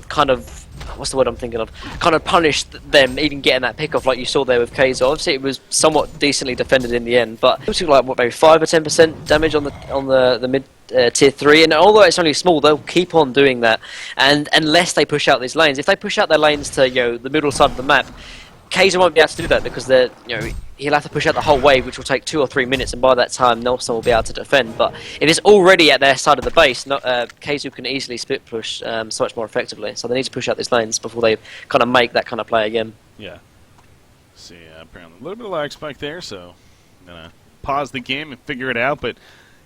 kind of, what's the word I'm thinking of? Kind of punish them even getting that pick off like you saw there with Kaiser. Obviously it was somewhat decently defended in the end, but it was like what, maybe 5 or 10% damage on the mid tier 3, and although it's only small, they'll keep on doing that. And unless they push out these lanes, if they push out their lanes to the middle side of the map, Kaiser won't be able to do that because they're he'll have to push out the whole wave, which will take 2 or 3 minutes, and by that time Nullstone will be able to defend. But if it's already at their side of the base, Kaiser can easily split push so much more effectively. So they need to push out these lanes before they kind of make that kind of play again. Yeah. See, apparently a little bit of lag spike there, so I'm gonna pause the game and figure it out. But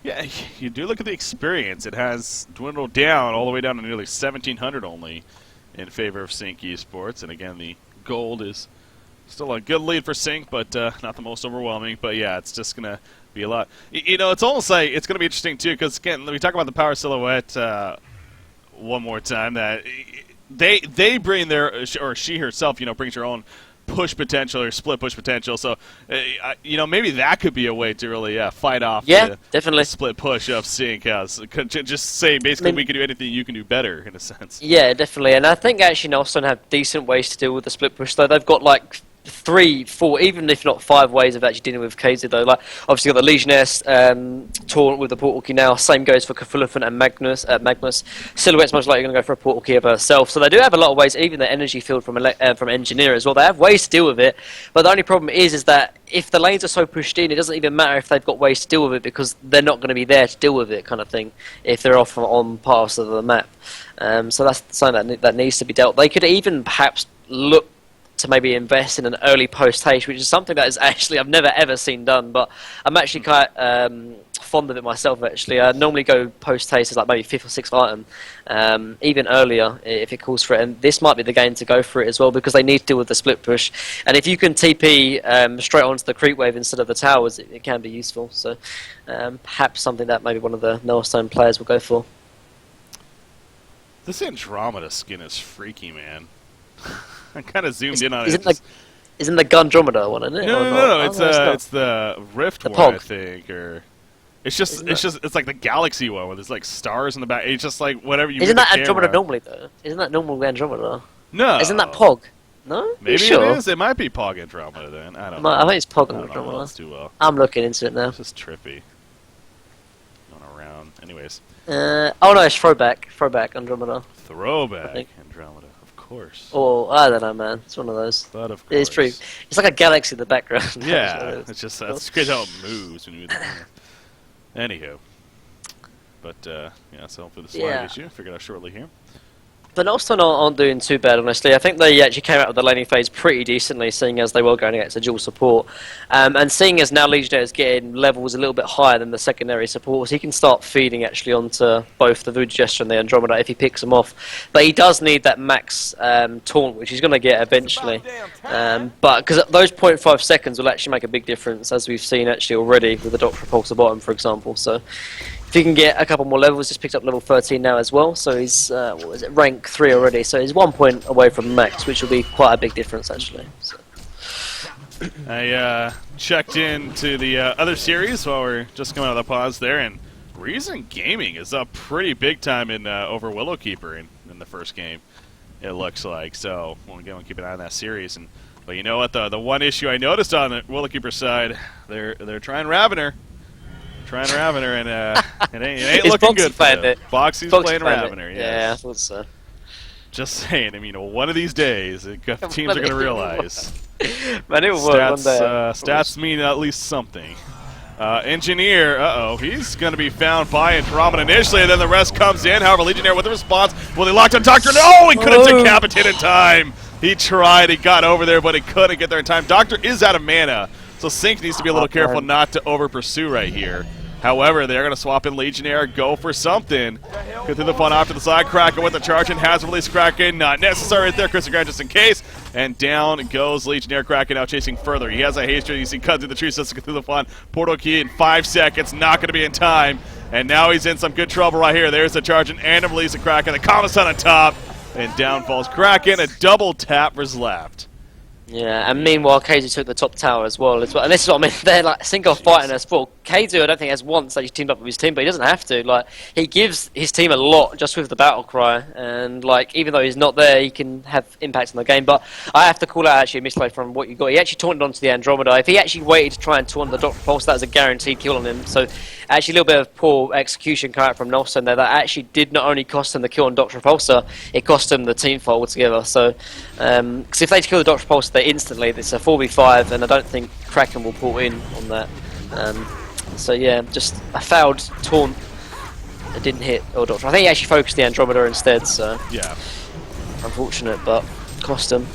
yeah, you do look at the experience; it has dwindled down all the way down to nearly 1,700 only in favor of Sync Esports. And again, the gold is still a good lead for Sync, but not the most overwhelming. But yeah, it's just going to be a lot. It's almost like it's going to be interesting, too, because, again, we talk about the power silhouette one more time, that they bring their, or she herself, brings her own push potential or split push potential. So, maybe that could be a way to really fight off definitely. The split push of Sync. Just say, basically, we can do anything you can do better, in a sense. Yeah, definitely. And I think actually Nullstone have decent ways to deal with the split push, though. They've got, 3, 4, even if not 5 ways of actually dealing with KZ though. Like obviously got the Legionnaire's taunt with the portal key now. Same goes for Cthulhu and Magnus. Silhouette's most likely going to go for a portal key of herself. So they do have a lot of ways. Even the energy field from Engineer as well. They have ways to deal with it. But the only problem is that if the lanes are so pushed in, it doesn't even matter if they've got ways to deal with it because they're not going to be there to deal with it, kind of thing. If they're off on parts of the map. So that's something that needs to be dealt. They could even perhaps look to maybe invest in an early post haste, which is something that is actually I've never ever seen done, but I'm actually quite fond of it myself. Actually, I normally go post haste as like maybe 5th or 6th item, even earlier if it calls for it. And this might be the game to go for it as well because they need to deal with the split push. And if you can TP straight onto the creep wave instead of the towers, it can be useful. So perhaps something that maybe one of the Nullstone players will go for. This Andromeda skin is freaky, man. I kind of zoomed in on it. It. Isn't the Gundromeda one, isn't it? No. It's the Rift one, Pog. I think, or it's like the Galaxy one where there's like stars in the back. It's just like whatever you. Isn't that Andromeda normally though? Isn't that normal Andromeda? No. Isn't that Pog? No. Maybe sure? it is. It might be Pog Andromeda then. I don't know. I think it's Pog I don't know Andromeda. else too well. I'm looking into it now. It's just trippy. Going around. Anyways. Oh no, it's throwback Throwback Andromeda. Andromeda, of course. Oh, I don't know, man. It's one of those. But of course. It's pretty. It's like a galaxy in the background. Yeah, it's just that's great how it moves when you. Anywho, but yeah, so hopefully the slide issue figured out shortly here. But Nullstone aren't doing too bad, honestly. I think they actually came out of the laning phase pretty decently, seeing as they were going against a dual support. And seeing as now Legionnaire is getting levels a little bit higher than the secondary supports, he can start feeding actually onto both the Voodoo Gesture and the Andromeda if he picks them off. But he does need that max taunt, which he's going to get eventually. But because those 0.5 seconds will actually make a big difference, as we've seen actually already with the Doctor Repulsor bottom, for example. So if he can get a couple more levels, just picked up level 13 now as well, so he's what was it, rank 3 already, so he's 1 point away from max, which will be quite a big difference actually. So. I checked into the other series while we're just coming out of the pause there, and Reason Gaming is up pretty big time in over Willowkeeper in the first game, it looks like. So we'll go and keep an eye on that series. But you know what? The one issue I noticed on the Willowkeeper side, they're trying Ravener. And it ain't looking good for them. Boxy's playing Ravener. Yeah, I thought so. Just saying. I mean, one of these days, teams are going to realize. Man, it will work one day. Stats mean at least something. Engineer, he's going to be found by Andromeda initially, and then the rest comes in. However, Legionnaire with the response. Well, he locked on Doctor. No, he couldn't decapitate in time. He tried, he got over there, but he couldn't get there in time. Doctor is out of mana, so Sync needs to be a little careful not to over-pursue right here. However, they're going to swap in Legionnaire, go for something. Go through the fun off to the side. Kraken with the charge and has released Kraken. Not necessary right there. Chris Grant just in case. And down goes Legionnaire. Kraken now chasing further. He has a haste. You see cut through the tree system, through the fun. Portal key in 5 seconds. Not going to be in time. And now he's in some good trouble right here. There's the charge and release of Kraken. The Commissar on top. And down falls Kraken. A double tap for Slapped. Yeah, and meanwhile, Kaizu took the top tower as well. And this is what I mean, they're like single fighting us. Well, Kaizu, I don't think has once actually teamed up with his team, but he doesn't have to. Like, he gives his team a lot just with the battle cry, and like, even though he's not there, he can have impact on the game. But I have to call out actually a misplay from what you got. He actually taunted onto the Andromeda. If he actually waited to try and taunt the Doctor Pulse, that was a guaranteed kill on him. So actually, a little bit of poor execution coming out from Nullstone there. That actually did not only cost him the kill on Doctor Repulsor, it cost him the team fight altogether. So, because if they kill the Doctor Repulsor, they instantly, it's a 4v5, and I don't think Kraken will pull in on that. So yeah, just a fouled taunt. It didn't hit Doctor. I think he actually focused the Andromeda instead. So yeah, unfortunate, but cost him.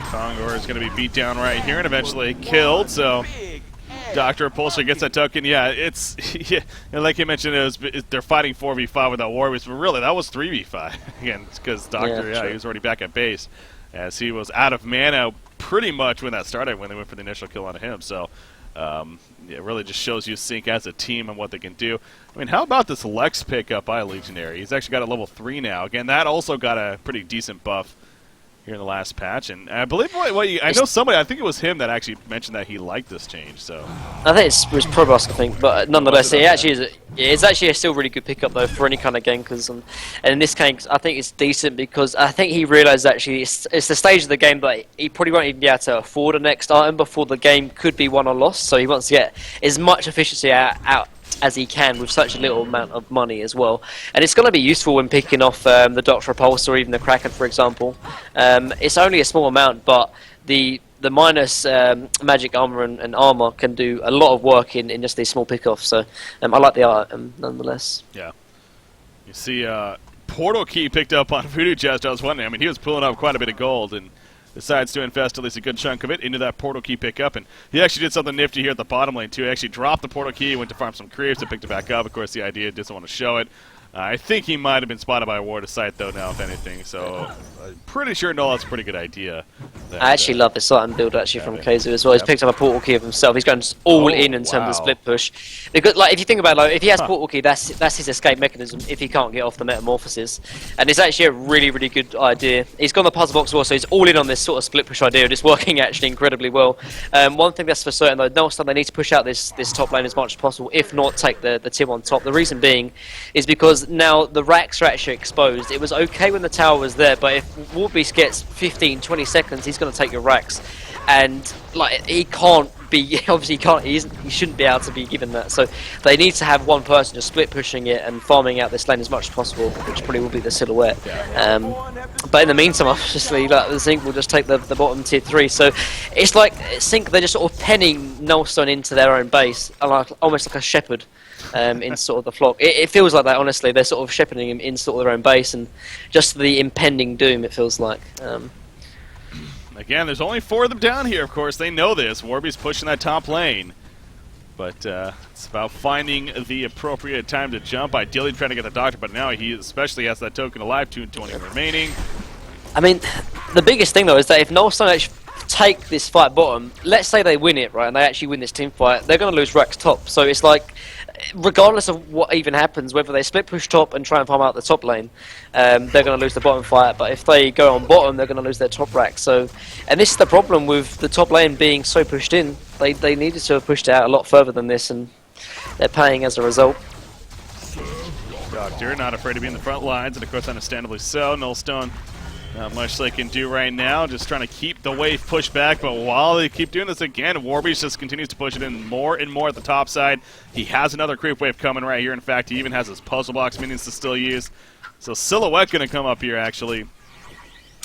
Kongor is going to be beat down right here and eventually killed. So Dr. Repulsor gets that token. Yeah, it's yeah, like you mentioned, they're fighting 4v5 without Warriors, but really that was 3v5 again because Doctor, he was already back at base as he was out of mana pretty much when that started when they went for the initial kill on him. So it really just shows you Sync as a team and what they can do. I mean, how about this Lex pickup by Legionary? He's actually got a level 3 now. Again, that also got a pretty decent buff here in the last patch, and I believe I know somebody. I think it was him that actually mentioned that he liked this change. So I think it was Probus, I think, but nonetheless, it actually is. It's actually a still really good pickup though for any kind of gankers, and in this case, I think it's decent because I think he realised actually it's the stage of the game that he probably won't even be able to afford a next item before the game could be won or lost. So he wants to get as much efficiency out as he can with such a little amount of money as well, and it's going to be useful when picking off the Doctor Repulsor or even the Kraken, for example. It's only a small amount, but the minus magic armor and armor can do a lot of work in just these small pickoffs. So I like the item nonetheless. Yeah, you see, Portal Key picked up on Voodoo Chest. I was wondering. I mean, he was pulling up quite a bit of gold, and decides to invest at least a good chunk of it into that portal key pickup. And he actually did something nifty here at the bottom lane, too. He actually dropped the portal key, went to farm some creeps, and picked it back up. Of course, the idea doesn't want to show it. I think he might have been spotted by a ward of sight, though, now, if anything. So I'm pretty sure Null has a pretty good idea. That, I actually love this Titan build actually from Kaizu as well. He's picked up a portal key of himself. He's going all in terms of split push. Because, like, if you think about it, like, if he has portal key, that's his escape mechanism if he can't get off the metamorphosis. And it's actually a really, really good idea. He's got the puzzle box as well, so he's all in on this sort of split push idea. It's working actually incredibly well. One thing that's for certain though, Null they need to push out this top lane as much as possible. If not, take the tier 1 top. The reason being is because now the racks are actually exposed. It was okay when the tower was there, but if Warbeast gets 15, 20 seconds, he's going to take your racks. And like he can't be, obviously he shouldn't be able to be given that. So they need to have one person just split pushing it and farming out this lane as much as possible, which probably will be the silhouette. But in the meantime, obviously, like, the Zinc will just take the bottom tier 3. So it's like Zinc, they're just sort of penning Nullstone into their own base, almost like a shepherd. In sort of the flock. It feels like that, honestly. They're sort of shepherding him in sort of their own base and just the impending doom, it feels like. Again, there's only 4 of them down here, of course. They know this. Warby's pushing that top lane. But it's about finding the appropriate time to jump. Ideally trying to get the Doctor, but now he especially has that token alive, 220 remaining. I mean, the biggest thing, though, is that if Nullstone actually take this fight bottom, let's say they win it, right, and they actually win this team fight, they're going to lose Rax top. So it's like, regardless of what even happens, whether they split push top and try and farm out the top lane, they're going to lose the bottom fight. But if they go on bottom, they're going to lose their top rack. So, and this is the problem with the top lane being so pushed in. They needed to have pushed it out a lot further than this, and they're paying as a result. Doctor not afraid to be in the front lines, and of course, understandably so. Nullstone, not much they can do right now, just trying to keep the wave pushed back, but while they keep doing this again, Warbeast just continues to push it in more and more at the top side. He has another creep wave coming right here. In fact, he even has his puzzle box minions to still use. So Silhouette going to come up here, actually,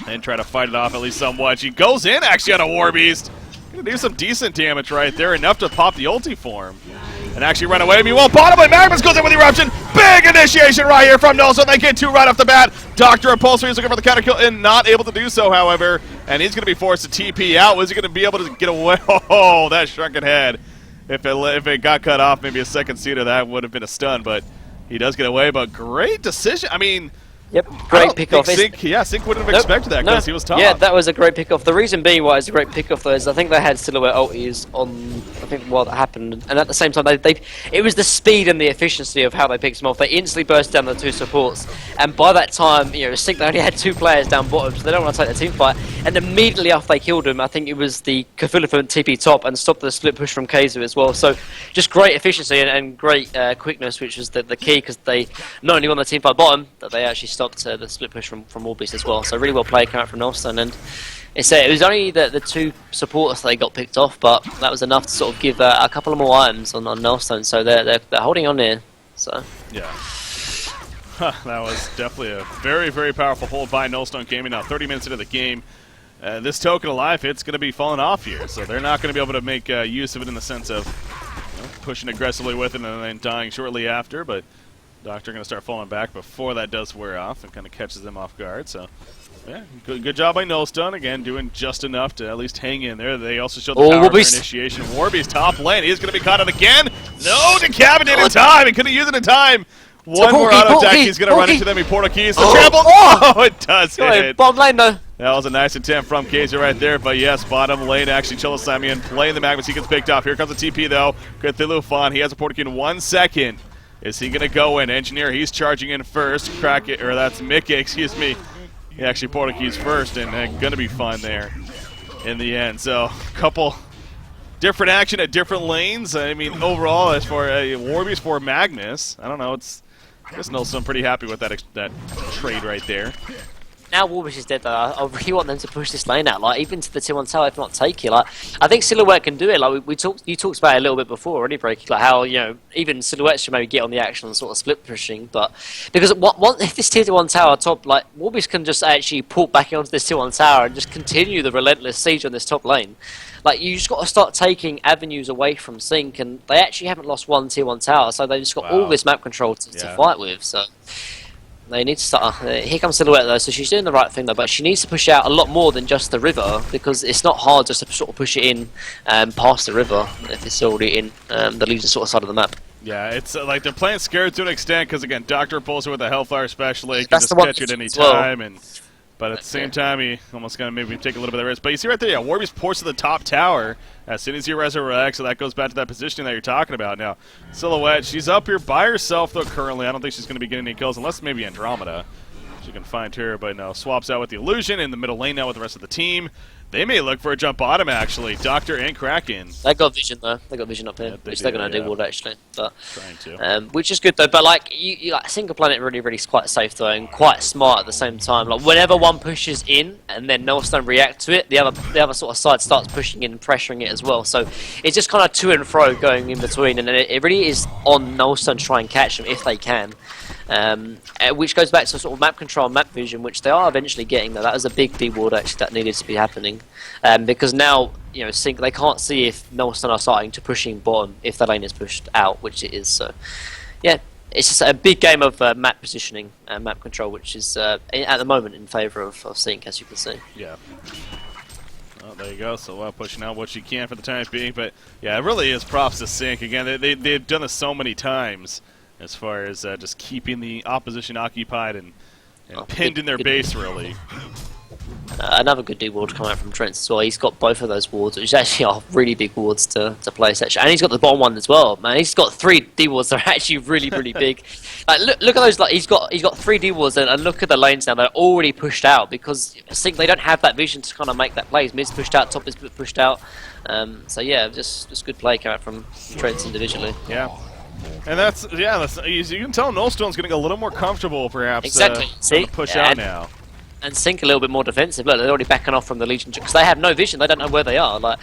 and try to fight it off at least somewhat. She goes in, actually, on a Warbeast. Going to do some decent damage right there, enough to pop the ulti for him. And actually run away. Meanwhile, bottom lane, Magnus goes in with the Eruption. Big initiation right here from Null, so they get 2 right off the bat. Dr. Impulsory is looking for the counter kill and not able to do so, however. And he's going to be forced to TP out. Was he going to be able to get away? Oh, that shrunken head. If it got cut off, maybe a second seater, that would have been a stun. But he does get away. But great decision. I mean, yep, great pick-off. Sync wouldn't have expected that because he was top. Yeah, that was a great pick-off. The reason being why it's a great pick-off, though, is I think they had Silhouette ultis on, I think, while that happened. And at the same time, it was the speed and the efficiency of how they picked him off. They instantly burst down the 2 supports. And by that time, you know, Sync, they only had 2 players down bottom, so they don't want to take the team fight. And immediately after they killed him, I think it was the Cthulhu TP top and stopped the split push from Kaizu as well. So just great efficiency and great quickness, which was the key, because they not only won the team fight bottom, but they actually stopped the split push from Warbeast as well. So really well played coming out from Nullstone, and it was only the 2 supporters they got picked off, but that was enough to sort of give a couple of more items on Nullstone. So they're holding on here. So yeah. That was definitely a very, very powerful hold by Nullstone Gaming. Now 30 minutes into the game, this token of life, it's going to be falling off here, so they're not going to be able to make use of it in the sense of pushing aggressively with it and then dying shortly after, but Doctor going to start falling back before that does wear off and kind of catches them off guard. So, yeah, good job by Nullstone. Again, doing just enough to at least hang in there. They also showed the power of their initiation. Warbeast top lane. He's going to be caught out again. No, decapitated in time. He couldn't use it in time. One more auto attack. He's going to run into them. He portal keys. The trample. Oh, it does hit. Bottom lane, though. That was a nice attempt from Kaiser right there, but yes, bottom lane actually Chilisamian playing the Magnus. He gets picked off. Here comes the TP, though. Cthulhu Fawn. He has a portal key in 1 second. Is he going to go in? Engineer, he's charging in first. Crack it, or that's Mickey, excuse me. He actually portal keys first, and going to be fun there in the end. So, a couple different action at different lanes. I mean, overall, as for Warbeast for Magnus, I don't know. I guess Nullstone pretty happy with that trade right there. Now Warbeast is dead, though. I really want them to push this lane out, like even to the tier 1 tower, if not take it. Like I think Silhouette can do it. Like you talked about it a little bit before already, Breaky. Like how even Silhouette should maybe get on the action and sort of split pushing. But because if this tier 1 tower top, like Warbeast can just actually pull back onto this tier 1 tower and just continue the relentless siege on this top lane. Like you just got to start taking avenues away from Sync, and they actually haven't lost 1 tier 1 tower, so they just got all this map control to fight with. So. They need to start. Here comes Silhouette though, so she's doing the right thing though, but she needs to push out a lot more than just the river, because it's not hard just to sort of push it in past the river if it's already in the Legion sort of side of the map. Yeah, it's like they're playing scared to an extent because again, Doctor Pulsar with a Hellfire especially can That's just the one catch you at any well. time, but at the same time, he almost gonna maybe take a little bit of risk. But you see right there, yeah, Warbeast ports to the top tower as soon as you resurrect, so that goes back to that positioning that you're talking about. Now, Silhouette, she's up here by herself though. Currently, I don't think she's gonna be getting any kills unless maybe Andromeda. She can find her, but no, swaps out with the Illusion in the middle lane now with the rest of the team. They may look for a jump bottom, actually. Doctor and Kraken. They got vision, though. They got vision up here, which they're going to do, actually. But, trying to. which is good, though. But, like, you like, Single Planet really is quite safe, though, and quite smart at the same time. Like, whenever one pushes in and then Nullstone react to it, the other sort of side starts pushing in and pressuring it as well. So it's just kind of to and fro going in between, and it really is on Nullstone to try and catch them if they can. Which goes back to sort of map control and map vision, which they are eventually getting, though. That was a big deward, actually, that needed to be happening. Because now, you know, Sync, they can't see if Nullstone are starting to pushing bottom if the lane is pushed out, which it is. So, yeah, it's just a big game of map positioning and map control, which is, at the moment, in favour of Sync, as you can see. Yeah. Well, there you go. So pushing out what you can for the time being. But, yeah, it really is props to Sync. Again, they've done this so many times as far as just keeping the opposition occupied and pinned in their base, really. Another good D-ward coming out from Trent as well. He's got both of those wards, which actually are really big wards to place, actually. And he's got the bottom one as well, man. He's got 3 D-wards that are actually really, really big. Like, look at those. Like, he's got 3 D-wards, and look at the lanes now. They're already pushed out because I think they don't have that vision to kind of make that play. Mid's pushed out, top is pushed out. So yeah, just good play coming out from Trent individually. Yeah. And that's you can tell Nullstone's getting a little more comfortable, perhaps. Exactly. See, push out now. And Sync a little bit more defensive. Look, they're already backing off from the Legion because they have no vision. They don't know where they are. Like,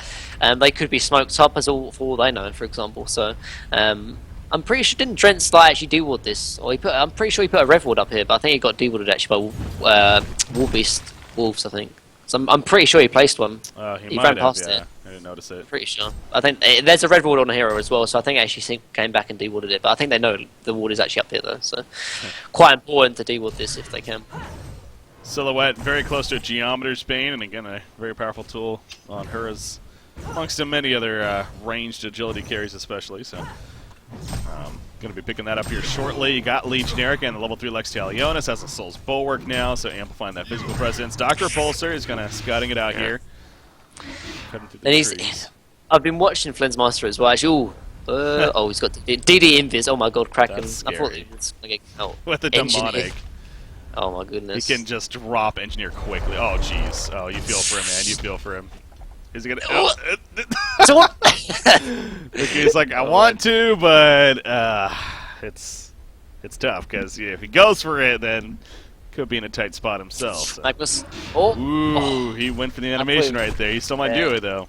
they could be smoked up as for all they know, for example. So, I'm pretty sure didn't Trent actually deward this, or I'm pretty sure he put a Rev ward up here, but I think he got dewarded actually by Wolves, I think. So I'm pretty sure he placed one. He ran might past have, yeah. it. I didn't notice it. Pretty sure. I think there's a red ward on a hero as well, so I think actually Sync came back and dewarded it. But I think they know the ward is actually up here though, so quite important to deward this if they can. Silhouette very close to a Geometer's Bane, and again a very powerful tool on her as amongst many other ranged agility carries especially. So going to be picking that up here shortly. You got Legionnaire and the level 3 Lex Talionis has a Soul's Bulwark now, so amplifying that physical presence. Dr. Pulsar is going to scouting it out here. And I've been watching Flynn's Master as well. Actually, he's got DD Invis. Oh my god, Kraken! I thought he was going to get out. With the demonic. Oh my goodness. He can just drop Engineer quickly. Oh jeez. Oh, you feel for him, man. You feel for him. Is he gonna? He's like, I want to, but it's tough because if he goes for it, then could be in a tight spot himself. So. Magnus. Ooh, he went for the animation right there. He still might do it though.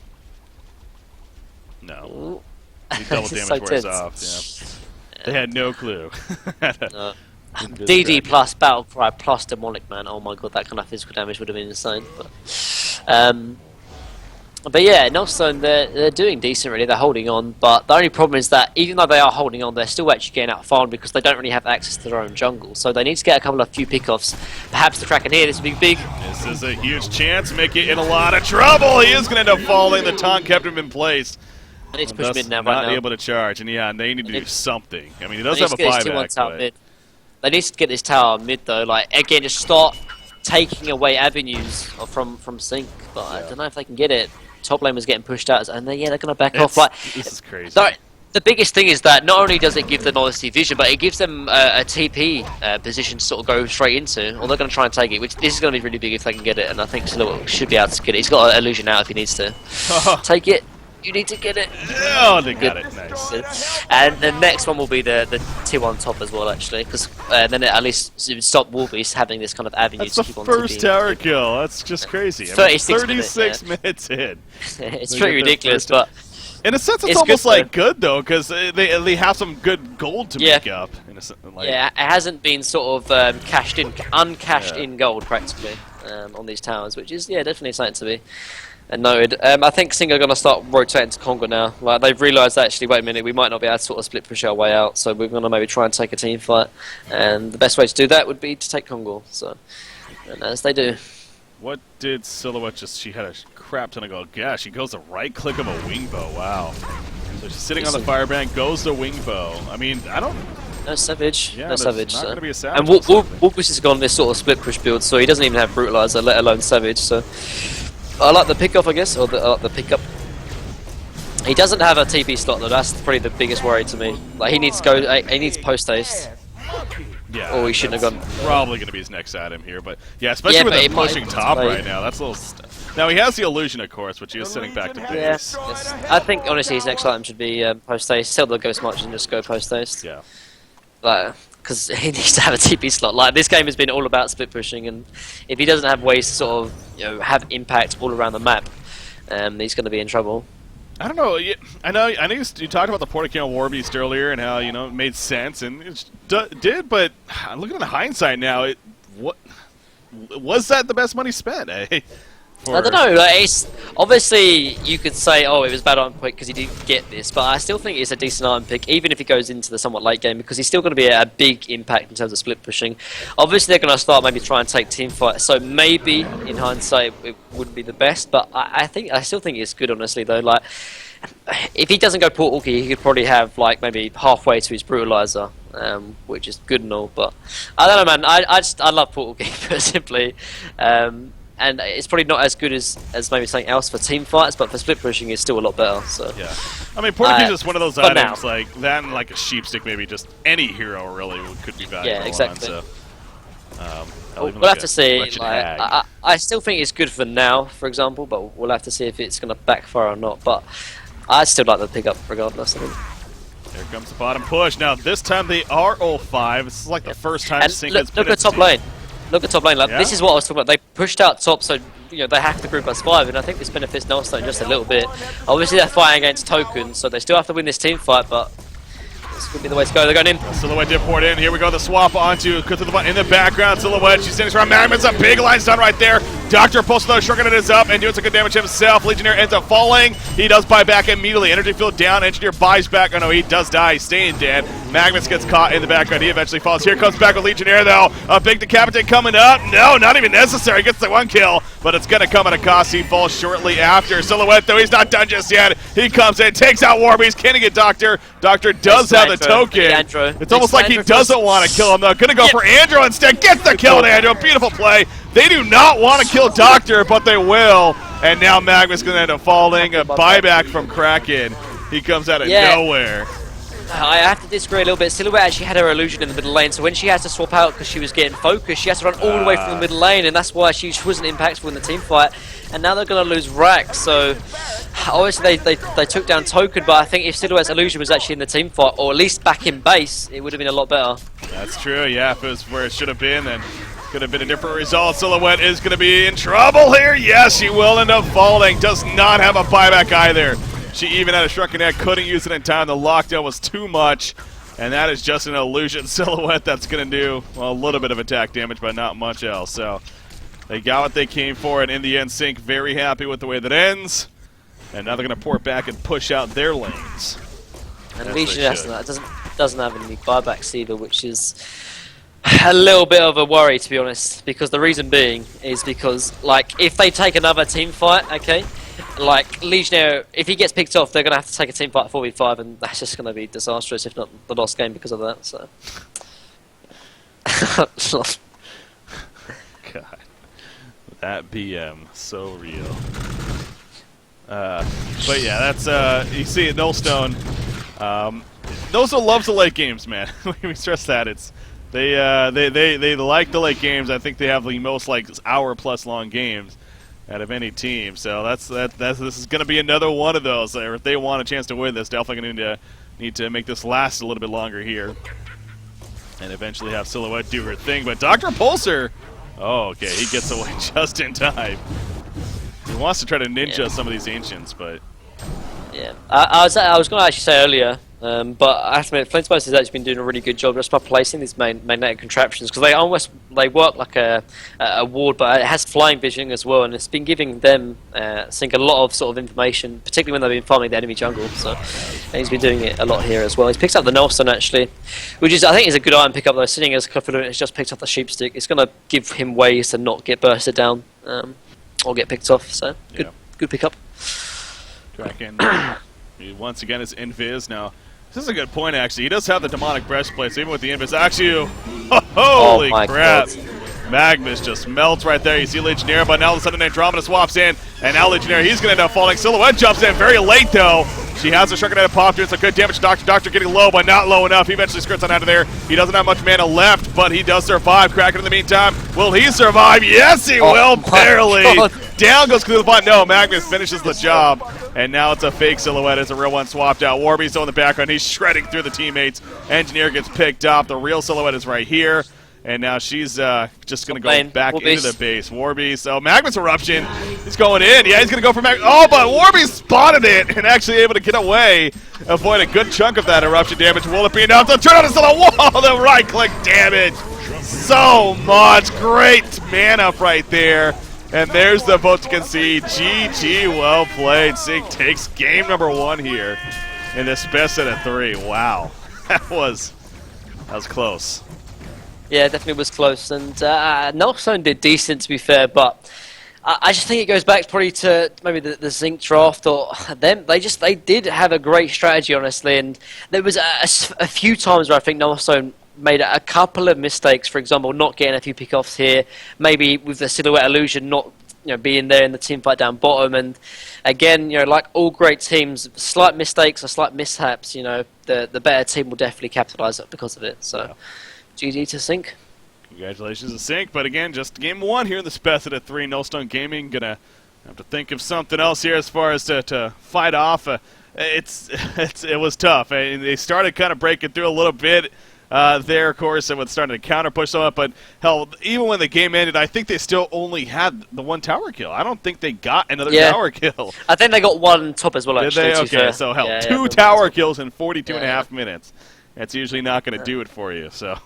No, he double damage wears off. Yeah. They had no clue. DD plus Battlecry plus Demonic Man. Oh my god, that kind of physical damage would have been insane. But yeah, Nullstone, they're doing decent really, they're holding on, but the only problem is that even though they are holding on, they're still actually getting outfarmed because they don't really have access to their own jungle, so they need to get a few pickoffs. Perhaps the Kraken here, this would be big. This is a huge chance, Mickey in a lot of trouble! He is going to end up falling, the taunt kept him in place. They need to push mid now, not able to charge, and yeah, they need to do something. I mean, he does have a buyback, but... They need to get this tower mid though, like, again, just start taking away avenues from Sync, but I don't know if they can get it. Top lane was getting pushed out, and they're going to back off. Like, this is crazy. The biggest thing is that not only does it give them obviously vision, but it gives them a TP position to sort of go straight into, or they're going to try and take it, which this is going to be really big if they can get it, and I think Silhouette should be able to get it. He's got an illusion out if he needs to. Take it. You need to get it. Oh, they got it. Nice. And the next one will be the tier 1 top as well, actually, because then it at least stop Wolverine having this kind of avenue That's to keep on the first tower kill. That's just crazy. 36 minutes in. It's pretty ridiculous, but... In a sense, it's almost like good, though, because they have some good gold to make up. Yeah, it hasn't been sort of uncashed in gold, practically, on these towers, which is, definitely something to be And noted. I think Sing are going to start rotating to Conga now. Like they've realised actually, wait a minute, we might not be able to sort of split push our way out, so we're going to maybe try and take a team fight. And the best way to do that would be to take Conga. So, and as they do. What did Silhouette just? She had a crap ton of gold. Yeah, she goes to right click of a wing bow. Wow. So she's sitting on the firebrand, goes to wing bow. I mean, I don't. No savage. Yeah, no savage. Not So. going to be a savage. And Wolfus has gone this sort of split push build, so he doesn't even have brutalizer, let alone savage. So I like the pickoff, I guess, or I like the pickup. He doesn't have a TP slot though. That's probably the biggest worry to me. Like he needs he needs post haste. Yeah, or he shouldn't have gone. Probably going to be his next item here, but yeah, especially with him pushing top right now. That's a little. Now he has the illusion, of course, which he is sitting back to base. Yes. I think honestly his next item should be post haste. Sell the ghost march and just go post haste. Yeah. Like, because he needs to have a TP slot. Like this game has been all about split pushing, and if he doesn't have ways to sort of have impact all around the map, he's going to be in trouble. I don't know. I know you talked about the Portakino War Beast earlier and how it made sense and it did, but looking at the hindsight now, what was that the best money spent? Eh? I don't know. Like, it's obviously you could say, oh, it was bad on pick because he didn't get this, but I still think it's a decent item pick, even if he goes into the somewhat late game, because he's still going to be a big impact in terms of split pushing. Obviously, they're going to start maybe try and take team fight, so maybe in hindsight it wouldn't be the best, but I still think it's good, honestly. Though, like if he doesn't go Portal Key, he could probably have like maybe halfway to his brutalizer. Which is good and all, but I don't know, man. I love Portal Key simply. And it's probably not as good as maybe something else for team fights, but for split pushing, it's still a lot better. So yeah, I mean, Portakey is just one of those items now. like that, and like a sheep stick, maybe just any hero really could be valuable. Yeah, exactly. On, so, we'll have to see. Like, I still think it's good for now, for example, but we'll have to see if it's going to backfire or not. But I'd still like the pickup regardless. I think. Here comes the bottom push. Now this time they are 0-5. This is like the first time Sync has look put at top lane. Look at top lane. Like, Yeah? This is what I was talking about. They pushed out top, so they have to group us 5, and I think this benefits Nullstone just a little bit. Obviously, they're fighting against Token, so they still have to win this team fight, but this could be the way to go. They're going in. Silhouette did pour it in. Here we go. The swap onto in the background. Silhouette. She's standing around. Magma's a big line's done right there. Doctor pulls another shotgun is up and doing some good damage himself. Legionnaire ends up falling. He does buy back immediately. Energy field down. Engineer buys back. Oh no, he does die. He's staying dead. Magnus gets caught in the background. He eventually falls. Here comes back with Legionnaire though. A big decapitate coming up. No, not even necessary. Gets the 1 kill, but it's going to come at a cost. He falls shortly after. Silhouette though, he's not done just yet. He comes in, takes out Warbeast. Can he get Doctor? Doctor does have the token. It's almost like he doesn't want to kill him though. Going to go for Andrew instead. Gets the kill on Andrew. Beautiful play. They do not want to kill Doctor, but they will. And now Magnus going to end up falling. A buyback from Kraken. He comes out of nowhere. I have to disagree a little bit. Silhouette actually had her illusion in the middle lane, so when she has to swap out because she was getting focused, she has to run all the way from the middle lane, and that's why she wasn't impactful in the team fight. And now they're going to lose Rack, so obviously they took down Token, but I think if Silhouette's illusion was actually in the team fight, or at least back in base, it would have been a lot better. That's true, yeah. If it was where it should have been, then could have been a different result. Silhouette is going to be in trouble here. Yes, she will end up falling. Does not have a buyback either. She even had a shrunken head, couldn't use it in time. The lockdown was too much, and that is just an illusion. Silhouette that's going to do a little bit of attack damage, but not much else. So they got what they came for, and in the end, Sync very happy with the way that ends. And now they're going to port back and push out their lanes. And Legion doesn't have any buybacks either, which is a little bit of a worry, to be honest. Because the reason being is because, like, if they take another team fight, okay, like Legionnaire, if he gets picked off, they're going to have to take a team fight 4v5, and that's just going to be disastrous, if not the lost game because of that. So. God, that BM so real. But yeah, that's you see it, Nullstone. Nullstone loves the late games, man. We stress that they like the late games. I think they have the most like hour-plus long games out of any team. So this is going to be another one of those. If they want a chance to win this, definitely going to need to make this last a little bit longer here, and eventually have Silhouette do her thing. But Dr. Pulsar, oh, okay, he gets away just in time. He wants to try to ninja some of these ancients, but yeah, I was going to actually say earlier But I have to admit, Flintstones has actually been doing a really good job just by placing these magnetic contraptions, because they work like a ward, but it has flying vision as well, and it's been giving them I think a lot of sort of information, particularly when they've been farming the enemy jungle. So he's been doing it a lot here as well. He's picked up the Nullstone actually, which is I think is a good item pickup though. Sitting as Cthulhu has just picked up the sheepstick, it's going to give him ways to not get bursted down or get picked off. So good pickup. Kraken, he once again is invis now. This is a good point, actually. He does have the demonic breastplate, so even with the invis, actually, holy crap! God. Magnus just melts right there. You see Legionnaire, but now all of a sudden Andromeda swaps in, and now Legionnaire, he's going to end up falling. Silhouette jumps in very late, though. She has a Sharknado pop, doing some good damage to Doctor. Doctor getting low, but not low enough. He eventually skirts on out of there. He doesn't have much mana left, but he does survive. Kraken in the meantime. Will he survive? Yes, he will, barely. God. Down goes through the bot. No, Magnus finishes the job. And now it's a fake Silhouette as a real one swapped out. Warby's still in the background. He's shredding through the teammates. Engineer gets picked up. The real Silhouette is right here. And now she's just going to go back into the base. Warby, so Magnus Eruption, he's going in. Yeah, he's going to go for Magnus. Oh, but Warby spotted it and actually able to get away. Avoid a good chunk of that Eruption damage. Will it be enough to turn on his little wall? The right-click damage. So much. Great mana right there. And there's the vote to concede. GG, well played. Sync takes game number 1 here in this best out of 3. Wow. That was close. Yeah, it definitely was close, and Nullstone did decent to be fair, but I just think it goes back probably to maybe the Zinc draft or them. They did have a great strategy, honestly, and there was a few times where I think Nullstone made a couple of mistakes. For example, not getting a few pickoffs here, maybe with the Silhouette illusion not being there in the team fight down bottom, and again, like all great teams, slight mistakes or slight mishaps, the better team will definitely capitalize because of it. So. Yeah. GG to Sync. Congratulations to Sync, but again, just game 1 here in the best out of 3. Nullstone Gaming gonna have to think of something else here as far as to fight off. It was tough. They started kind of breaking through a little bit there, of course, and was starting to counter push some up. But hell, even when the game ended, I think they still only had the 1 tower kill. I don't think they got another tower kill. I think they got 1 top as well. Actually, did they? Okay, so hell, 2 tower kills in 42.5 minutes. That's usually not going to do it for you. So.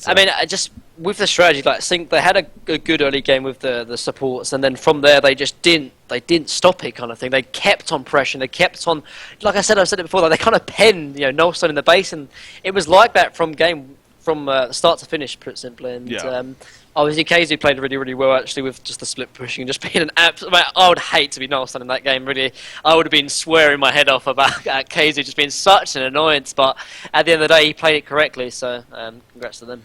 I mean, just with the strategy, like Sync, they had a good early game with the supports, and then from there they just didn't stop it, kind of thing. They kept on pressure. They kept on, like I've said it before. They kind of penned, Nullstone in the base, and it was like that from start to finish, put it simply. And obviously, KZ played really, really well actually with just the split pushing and just being an absolute. I would hate to be Nullstone in that game. Really, I would have been swearing my head off about KZ just being such an annoyance. But at the end of the day, he played it correctly. So, congrats to them.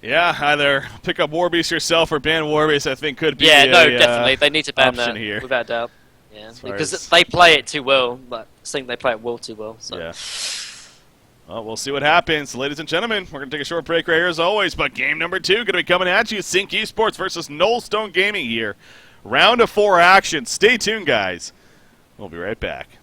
Yeah, either pick up Warbeast yourself or ban Warbeast. I think could be. Yeah, definitely. They need to ban that here. without doubt. Yeah, because they play it too well. But I think they play it well too well. So. Yeah. Well, we'll see what happens. Ladies and gentlemen, we're going to take a short break right here as always, but game number 2 going to be coming at you. Sync Esports versus Nullstone Gaming here. Round of 4 action. Stay tuned, guys. We'll be right back.